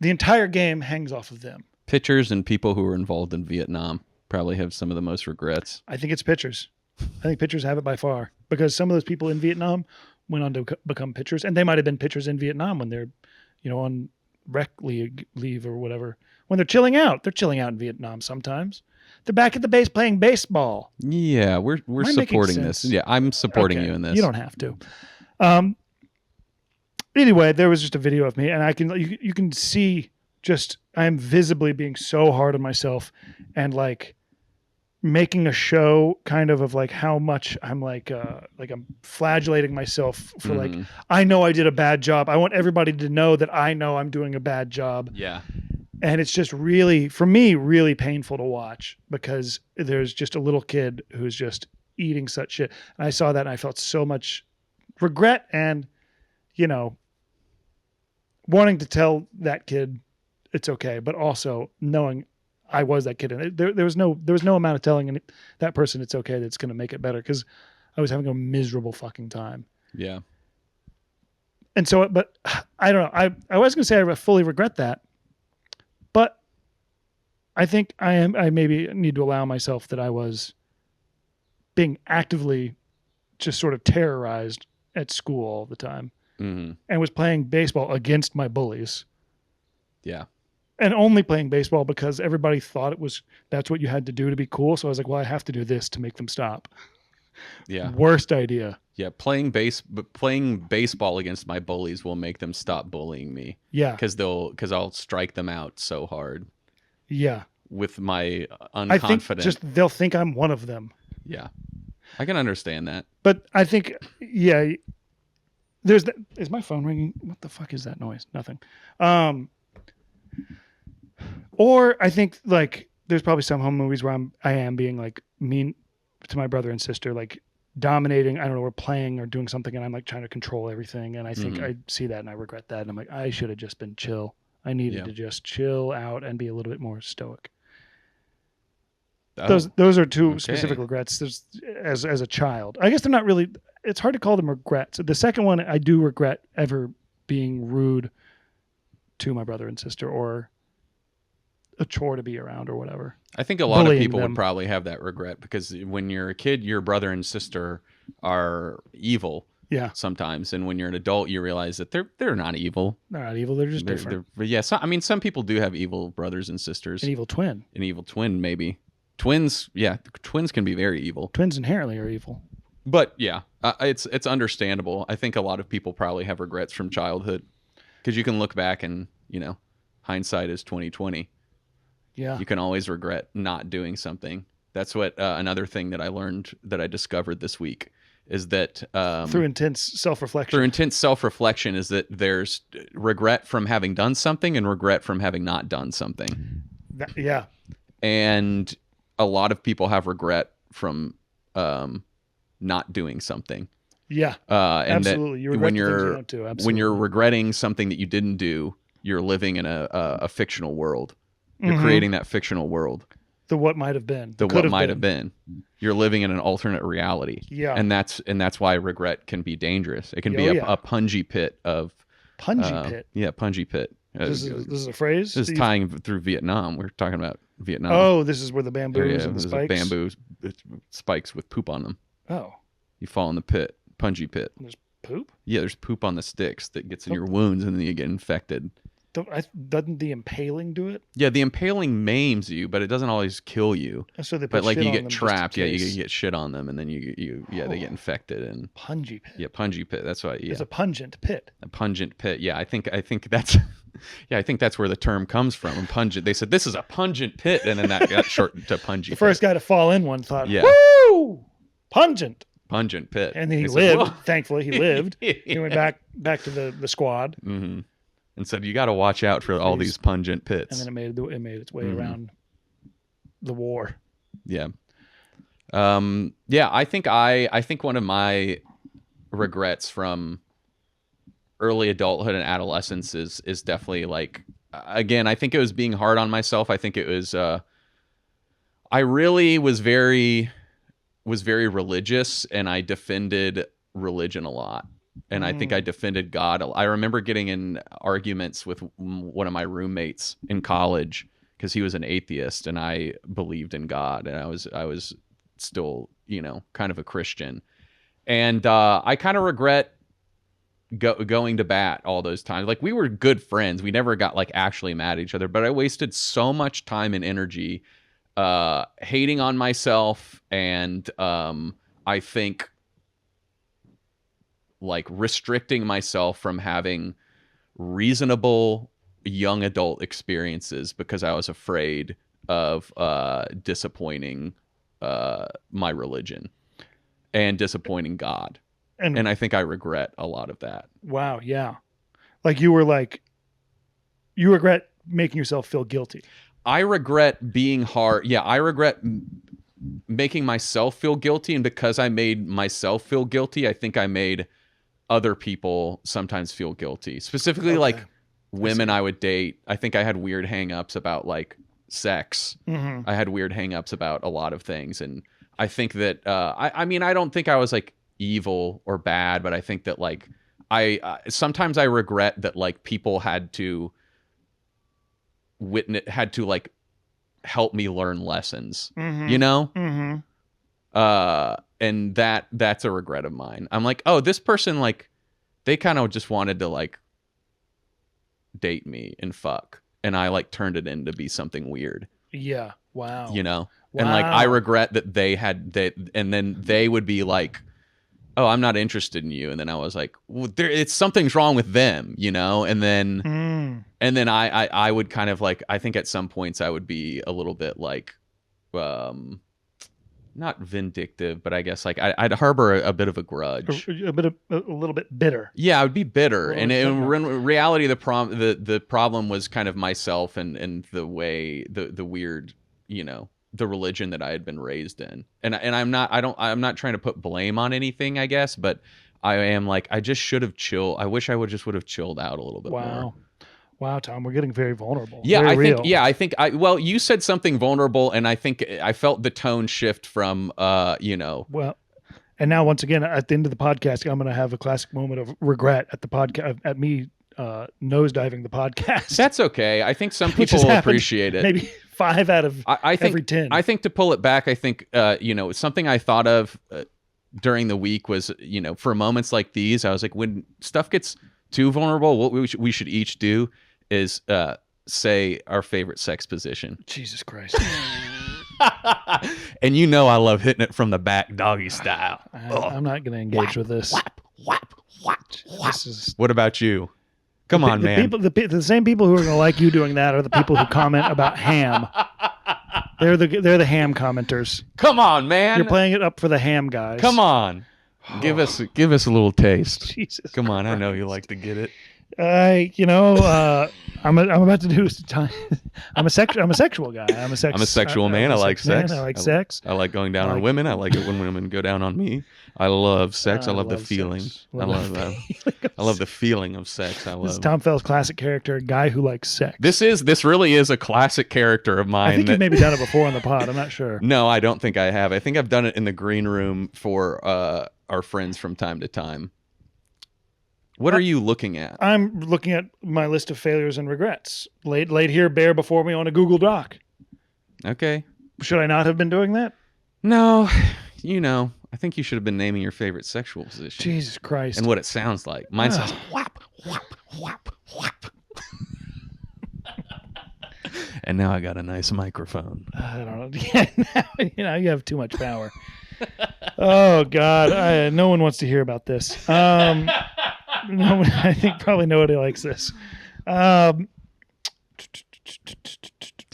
entire game hangs off of them. Pitchers and people who are involved in Vietnam probably have some of the most regrets. I think it's pitchers. I think pitchers have it by far, because some of those people in Vietnam went on to become pitchers, and they might have been pitchers in Vietnam when they're, on rec leave or whatever. When they're chilling out in Vietnam sometimes. They're back at the base playing baseball. Yeah, we're supporting this. Yeah, I'm supporting you in this. You don't have to. Anyway, there was just a video of me, and you can see just I am visibly being so hard on myself, and like making a show kind of like how much I'm I'm flagellating myself for like, I know I did a bad job. I want everybody to know that I know I'm doing a bad job. Yeah. And it's just really, for me, really painful to watch, because there's just a little kid who's just eating such shit. And I saw that and I felt so much regret and, wanting to tell that kid it's okay, but also knowing I was that kid. And there was no amount of telling that person it's okay that's going to make it better, because I was having a miserable fucking time. Yeah. And so, but I don't know. I was going to say I fully regret that. But I think I maybe need to allow myself that I was being actively just sort of terrorized at school all the time, and was playing baseball against my bullies. Yeah. And only playing baseball because everybody thought that's what you had to do to be cool. So I was like, well, I have to do this to make them stop. Yeah. Worst idea. Yeah. Playing baseball against my bullies will make them stop bullying me. Yeah. Because I'll strike them out so hard. Yeah. With my unconfident. I think they'll think I'm one of them. Yeah. I can understand that. But I think, yeah, is my phone ringing? What the fuck is that noise? Nothing. Or I think like there's probably some home movies where I am being like mean to my brother and sister, like dominating. I don't know, we're playing or doing something, and I'm like trying to control everything. And I think I see that and I regret that. And I'm like, I should have just been chill. I needed to just chill out and be a little bit more stoic. Oh, those are two specific regrets. There's as a child. I guess they're not really. It's hard to call them regrets. The second one, I do regret ever being rude to my brother and sister, or a chore to be around, or whatever. I think a lot of people would probably have that regret, because when you're a kid, your brother and sister are evil. sometimes. And when you're an adult, you realize that they're not evil. They're not evil. They're just different. I mean, some people do have evil brothers and sisters. An evil twin. An evil twin, maybe. Twins, twins can be very evil. Twins inherently are evil. But it's understandable. I think a lot of people probably have regrets from childhood because you can look back and, hindsight is 20/20. Yeah. You can always regret not doing something. That's what another thing that I learned that I discovered this week is that through intense self-reflection is that there's regret from having done something and regret from having not done something. Yeah. And a lot of people have regret from not doing something. Yeah. And absolutely. When you're regretting something that you didn't do, you're living in a fictional world. You're creating that fictional world. The what might have been. The what might have been. You're living in an alternate reality. Yeah. And that's why regret can be dangerous. It can be a pungy pit of... Pungy pit? Yeah, pungy pit. This is a phrase? This is tying through Vietnam. We're talking about Vietnam. Oh, this is where the bamboos and the spikes? Bamboo spikes with poop on them. Oh. You fall in the pit. Pungy pit. There's poop? Yeah, there's poop on the sticks that gets in your wounds and then you get infected. Doesn't the impaling do it? Yeah, the impaling maims you, but it doesn't always kill you. So they put but like shit you on get them trapped. Yeah, you get shit on them, and then they get infected and pungy pit. Yeah, pungy pit. That's why. Yeah, it's a pungent pit. A pungent pit. Yeah, I think that's. Yeah, I think that's where the term comes from. And pungent. They said this is a pungent pit, and then that got shortened to pungy. The first guy to fall in one thought, yeah, woo, pungent pit, and then he lived. Thankfully, he lived. He went back to the squad. Mm-hmm. And said, you got to watch out for all these pungent pits. And then it made its way around the war. Yeah. I think one of my regrets from early adulthood and adolescence is definitely like, again, I think it was being hard on myself. I think it was, I really was very religious, and I defended religion a lot. And I think I defended God. I remember getting in arguments with one of my roommates in college because he was an atheist and I believed in God, and I was still, kind of a Christian. And I kind of regret going to bat all those times. Like, we were good friends. We never got like actually mad at each other, but I wasted so much time and energy hating on myself, and I think like restricting myself from having reasonable young adult experiences because I was afraid of disappointing my religion and disappointing God. And I think I regret a lot of that. Wow. Yeah. Like you regret making yourself feel guilty. I regret being hard. Yeah. I regret making myself feel guilty. And because I made myself feel guilty, I think I made other people sometimes feel guilty, specifically like women I would date. I think I had weird hangups about like sex. Mm-hmm. I had weird hangups about a lot of things. And I think that, I mean, I don't think I was like evil or bad, but I think that like, sometimes I regret that like people had to like help me learn lessons, Mm-hmm. And that's a regret of mine. I'm like, oh, this person, like, they kind of just wanted to like date me and fuck, and I like turned it into be something weird. Yeah. Wow. Wow. And like I regret that they had that, and then they would be like, oh, I'm not interested in you, and then I was like, well, it's something's wrong with them, and then I would kind of like, I think at some points I would be a little bit like not vindictive, but I guess like I'd harbor a bit of a grudge, a little bit bitter. Yeah, I would be bitter, and in reality, the problem was kind of myself and the way the weird, the religion that I had been raised in, and I'm not trying to put blame on anything, I guess, but I am like, I just should have chilled. I wish I would have chilled out a little bit more. Wow, Tom, we're getting very vulnerable. Yeah, I think you said something vulnerable, and I think I felt the tone shift from, Well, and now once again, at the end of the podcast, I'm going to have a classic moment of regret at the podcast, at me nosediving the podcast. That's okay. I think some people will appreciate it. Maybe 5 out of every 10. I think to pull it back, I think, something I thought of during the week was, for moments like these, I was like, when stuff gets too vulnerable, what we should each do is say our favorite sex position. Jesus Christ. And I love hitting it from the back, doggy style. I'm not going to engage with this. Whap, whap, whap, whap. This is... What about you? Come on, man. The same people who are going to like you doing that are the people who comment about ham. They're the ham commenters. Come on, man. You're playing it up for the ham guys. Come on. Give us a little taste. Jesus Come on, Christ. I know you like to get it. I'm about to do time. I'm a sexual guy. I'm a sexual man. I like sex. I like sex. I like going down on women. I like it when women go down on me. I love sex. I love the feeling. I love the feeling of sex. This is Tom Fell's classic character, a guy who likes sex. This really is a classic character of mine. I think you've maybe done it before on the pod. I'm not sure. No, I don't think I have. I think I've done it in the green room for our friends from time to time. What are you looking at? I'm looking at my list of failures and regrets laid here bare before me on a Google Doc. Okay. Should I not have been doing that? No. I think you should have been naming your favorite sexual position. Jesus Christ. And what it sounds like. Mine sounds whap, whap, whap, whap. And now I got a nice microphone. I don't know. Yeah, now you have too much power. Oh, God. No one wants to hear about this. No, I think probably nobody likes this. Do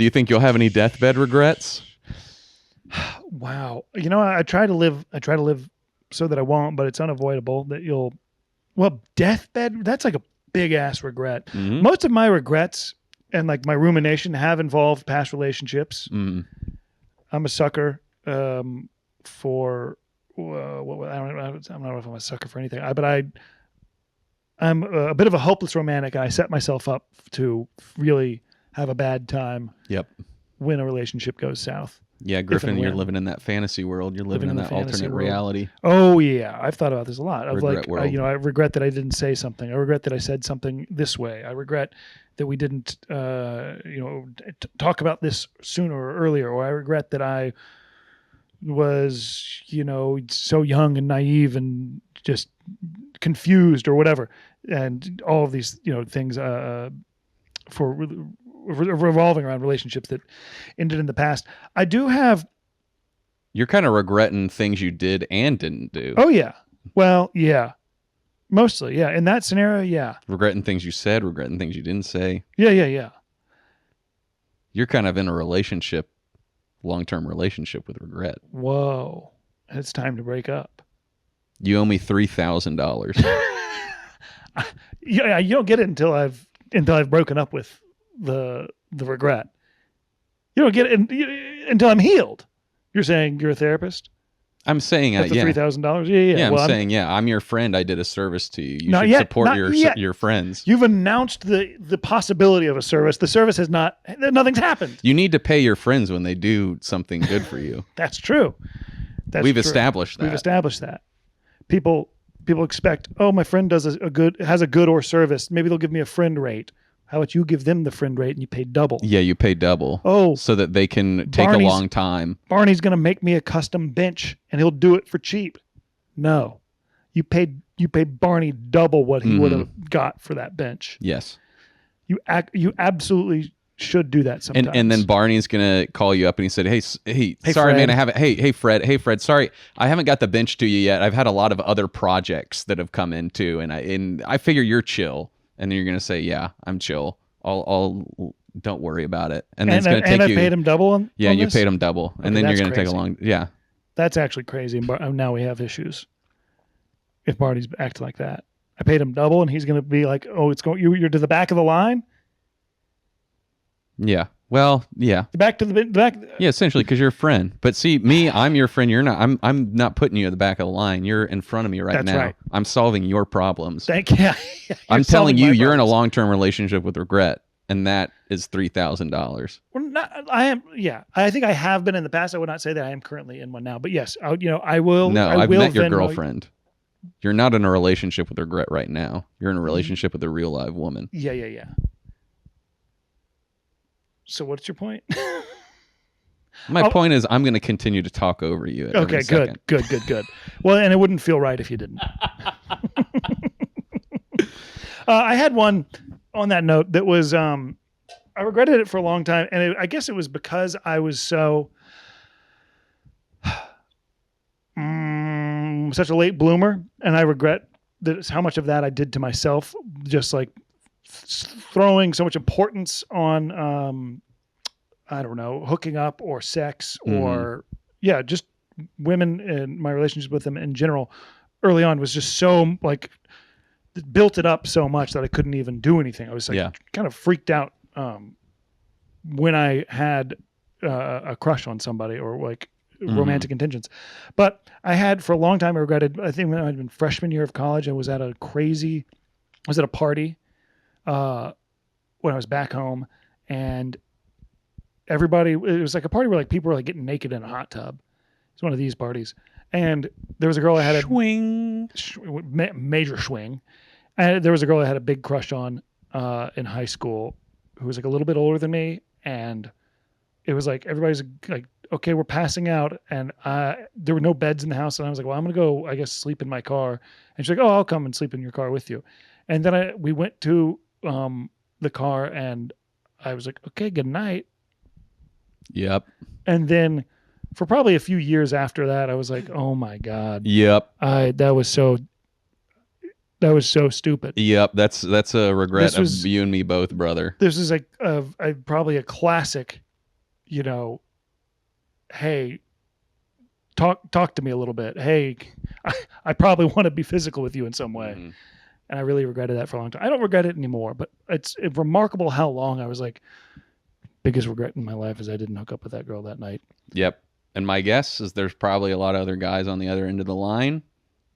you think you'll have any deathbed regrets? Wow. I try to live so that I won't, but it's unavoidable that you'll. Well, deathbed, that's like a big ass regret. Mm-hmm. Most of my regrets and like my rumination have involved past relationships. Mm. I'm a sucker for I don't know if I'm a sucker for anything, but I'm a bit of a hopeless romantic, and I set myself up to really have a bad time. Yep. When a relationship goes south. Yeah, Griffin, you're living in that fantasy world. You're living in that alternate reality. Oh yeah, I've thought about this a lot. I regret that I didn't say something. I regret that I said something this way. I regret that we didn't, talk about this sooner or earlier. Or I regret that I was, so young and naive and just confused or whatever, and all of these things for revolving around relationships that ended in the past. I do have. You're kind of regretting things you did and didn't do. Oh yeah, well yeah, mostly yeah. In that scenario, yeah. Regretting things you said, regretting things you didn't say. Yeah. You're kind of in a relationship, long-term relationship with regret. Whoa, it's time to break up. You owe me $3,000. Yeah, you don't get it until I've broken up with the regret. You don't get it until I'm healed. You're saying you're a therapist? I'm saying yeah. $3,000? Yeah. Well, I'm saying I'm your friend. I did a service to you. You should support your friends. You've announced the possibility of a service. The service has nothing's happened. You need to pay your friends when they do something good for you. That's true. We've established that. We've established that. People expect, my friend has a good or service. Maybe they'll give me a friend rate. How about you give them the friend rate and you pay double? Yeah, you pay double. Oh, so that they can take a long time. Barney's going to make me a custom bench and he'll do it for cheap. No, you pay Barney double what he would have got for that bench. Yes, you absolutely should do that sometimes. And then Barney's gonna call you up and he said, hey, sorry, Fred. man, I haven't. Hey, Fred, sorry, I haven't got the bench to you yet. I've had a lot of other projects that have come in too, and I figure you're chill. And then you're gonna say, yeah, I'm chill. I'll don't worry about it. And then it's gonna take you. And I paid him double on you this? paid him double, and then you're gonna take a long. Yeah, that's actually crazy. And now we have issues. If Barney's acting like that, I paid him double, and he's gonna be like, oh, you're to the back of the line. Yeah. Well, yeah. Back to the back. Yeah, essentially, because you're a friend. But see, me, I'm your friend. You're not. I'm not putting you at the back of the line. You're in front of me right now. Right. I'm solving your problems. Thank you. I'm telling you, you're in a long-term relationship with regret, and that is $3,000. I am. Yeah, I think I have been in the past. I would not say that I am currently in one now. But yes, I will. No, I've met your girlfriend. You're not in a relationship with regret right now. You're in a relationship with a real live woman. Yeah. So what's your point? My point is, I'm going to continue to talk over you. Okay, good. Well, and it wouldn't feel right if you didn't. I had one on that note that was, I regretted it for a long time. And I guess it was because I was so, such a late bloomer. And I regret how much of that I did to myself, just like throwing so much importance on, I don't know, hooking up or sex or, just women and my relationship with them in general early on was just so like, built it up so much that I couldn't even do anything. I was like kind of freaked out when I had a crush on somebody or like romantic intentions. But I had for a long time, I regretted, I think when I had been freshman year of college, I was at a party when I was back home, and everybody, it was like a party where like people were like getting naked in a hot tub. It's one of these parties. And there was a girl I had major swing. And there was a girl I had a big crush on in high school who was like a little bit older than me. And it was like, everybody's like, okay, we're passing out. And there were no beds in the house. And I was like, well, I'm going to go, I guess, sleep in my car. And she's like, oh, I'll come and sleep in your car with you. And then we went to the car and I was like, okay, good night. Yep. And then for probably a few years after that, I was like, oh my God. Yep. That was so stupid. Yep. That's a regret of you and me both, brother. This is like probably a classic, hey, talk to me a little bit. Hey, I probably want to be physical with you in some way. Mm-hmm. And I really regretted that for a long time. I don't regret it anymore, but it's remarkable how long I was like, biggest regret in my life is I didn't hook up with that girl that night. Yep. And my guess is there's probably a lot of other guys on the other end of the line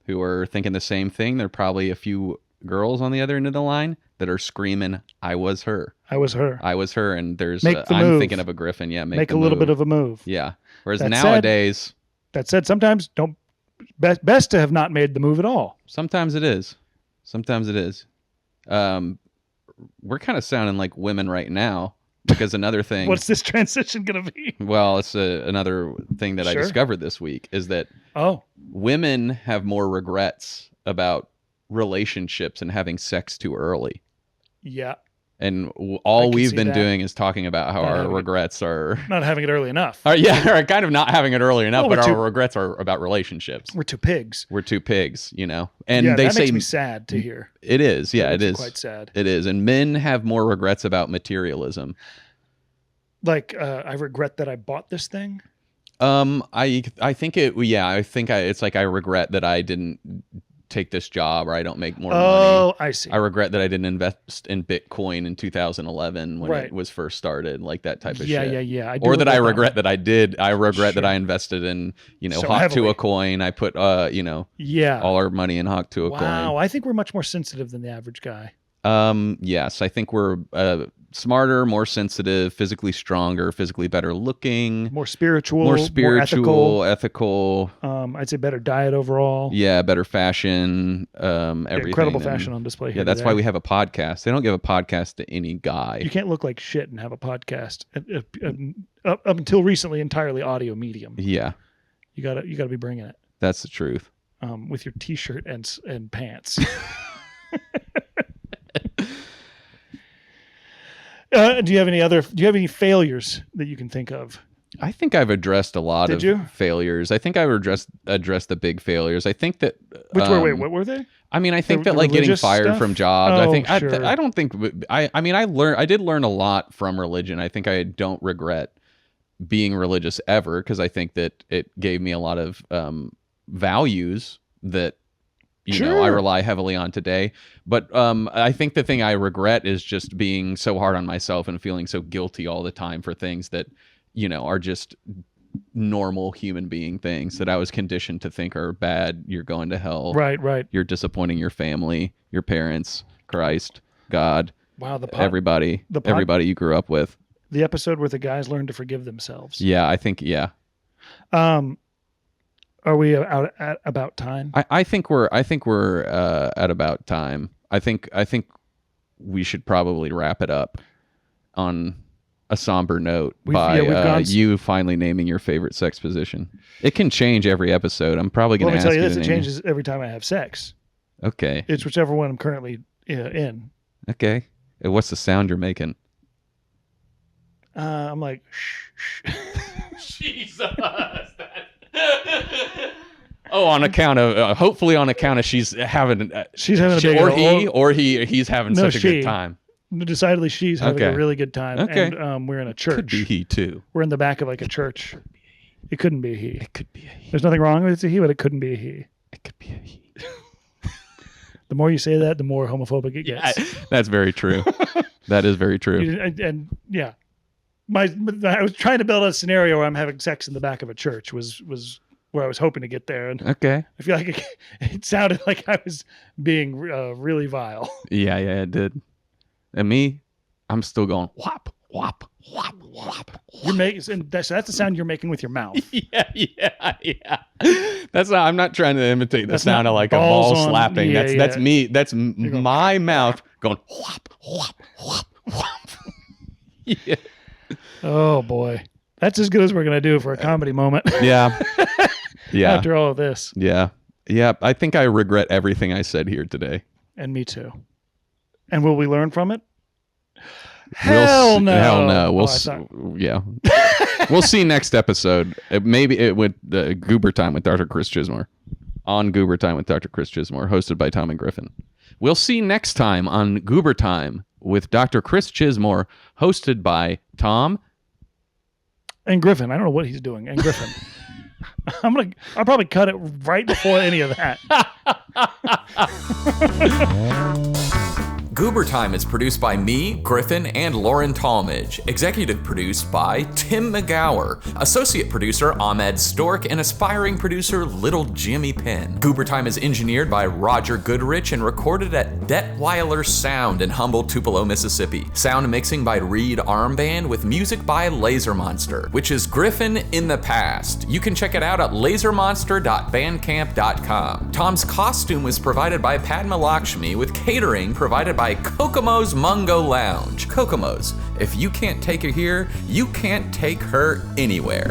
who are thinking the same thing. There are probably a few girls on the other end of the line that are screaming, I was her. I was her. I was her. And there's, I'm thinking of a Griffin. Yeah. Make a little bit of a move. Yeah. Whereas nowadays. That said, sometimes best to have not made the move at all. Sometimes it is. We're kind of sounding like women right now. Because another thing... What's this transition going to be? Well, it's another thing that I discovered this week is that women have more regrets about relationships and having sex too early. Yeah. And all we've been doing is talking about how our regrets are... Not having it early enough. Or kind of not having it early enough, but our regrets are about relationships. We're two pigs. And they say... makes me sad to hear. It is, yeah, it is. Quite sad. It is, and men have more regrets about materialism. Like, I regret that I bought this thing? I think it's like I regret that I didn't take this job or I don't make more money. Oh, I see. I regret that I didn't invest in Bitcoin in 2011 when it was first started, like that type of shit. Yeah. Or that I regret that I did. I regret that I invested in, Hawk coin. I put, all our money in Hawk coin. Wow, I think we're much more sensitive than the average guy. Yes, I think we're smarter, more sensitive, physically stronger, physically better looking, more spiritual, more ethical. I'd say better diet overall. Yeah, better fashion. Everything. Incredible fashion on display here. Yeah, that's why we have a podcast. They don't give a podcast to any guy. You can't look like shit and have a podcast. Up until recently, entirely audio medium. Yeah, you gotta be bringing it. That's the truth. With your t-shirt and pants. Do you have any failures that you can think of? I think I've addressed a lot of failures. I think I've addressed the big failures. I think that wait, what were they? I mean, I think that like getting fired from jobs. I don't think I did learn a lot from religion. I think I don't regret being religious ever because I think that it gave me a lot of values that I rely heavily on today. But I think the thing I regret is just being so hard on myself and feeling so guilty all the time for things that, are just normal human being things that I was conditioned to think are bad. You're going to hell. Right. You're disappointing your family, your parents, Christ, God. Wow. Everybody you grew up with. The episode where the guys learn to forgive themselves. Yeah, I think, yeah. Are we out at about time? I think we're at about time. I think we should probably wrap it up on a somber note by you finally naming your favorite sex position. It can change every episode. I'm probably going to ask you. Let me tell you this: it changes every time I have sex. Okay. It's whichever one I'm currently in. Okay. What's the sound you're making? I'm like, shh. Jesus. Oh, on account of hopefully on account of she's having a big he's having such a good time. Decidedly, she's having a really good time. Okay. And we're in a church. Could be he too. We're in the back of like a church. It couldn't be a he. It could be a he. There's nothing wrong with it's a he, but it couldn't be a he. It could be a he. The more you say that, the more homophobic it gets. That's very true. That is very true. And yeah, I was trying to build a scenario where I'm having sex in the back of a church was where I was hoping to get there. And okay. I feel like it sounded like I was being really vile. Yeah, it did. And me, I'm still going whop, whop, whop, whop. You're making, and that's the sound you're making with your mouth. Yeah. I'm not trying to imitate the sound of like a ball slapping. That's me. That's my mouth going whop, whop, whop, whop. Yeah. Oh boy, that's as good as we're gonna do for a comedy moment. Yeah. After all of this. Yeah. I think I regret everything I said here today. And me too. And will we learn from it? Hell no. We'll see next episode. Maybe it with the Goober Time with Dr. Chris Chismore. On Goober Time with Dr. Chris Chismore, hosted by Tom and Griffin. We'll see next time on Goober Time with Dr. Chris Chismore, hosted by Tom and Griffin. I don't know what he's doing. And Griffin. I'll probably cut it right before any of that. Goober Time is produced by me, Griffin, and Lauren Talmadge. Executive produced by Tim McGower. Associate producer Ahmed Stork, and aspiring producer Little Jimmy Penn. Goober Time is engineered by Roger Goodrich and recorded at Detweiler Sound in Humboldt, Tupelo, Mississippi. Sound mixing by Reed Armband with music by Laser Monster, which is Griffin in the past. You can check it out at lasermonster.bandcamp.com. Tom's costume was provided by Padma Lakshmi with catering provided by Kokomo's Mungo Lounge. Kokomo's, if you can't take her here, you can't take her anywhere.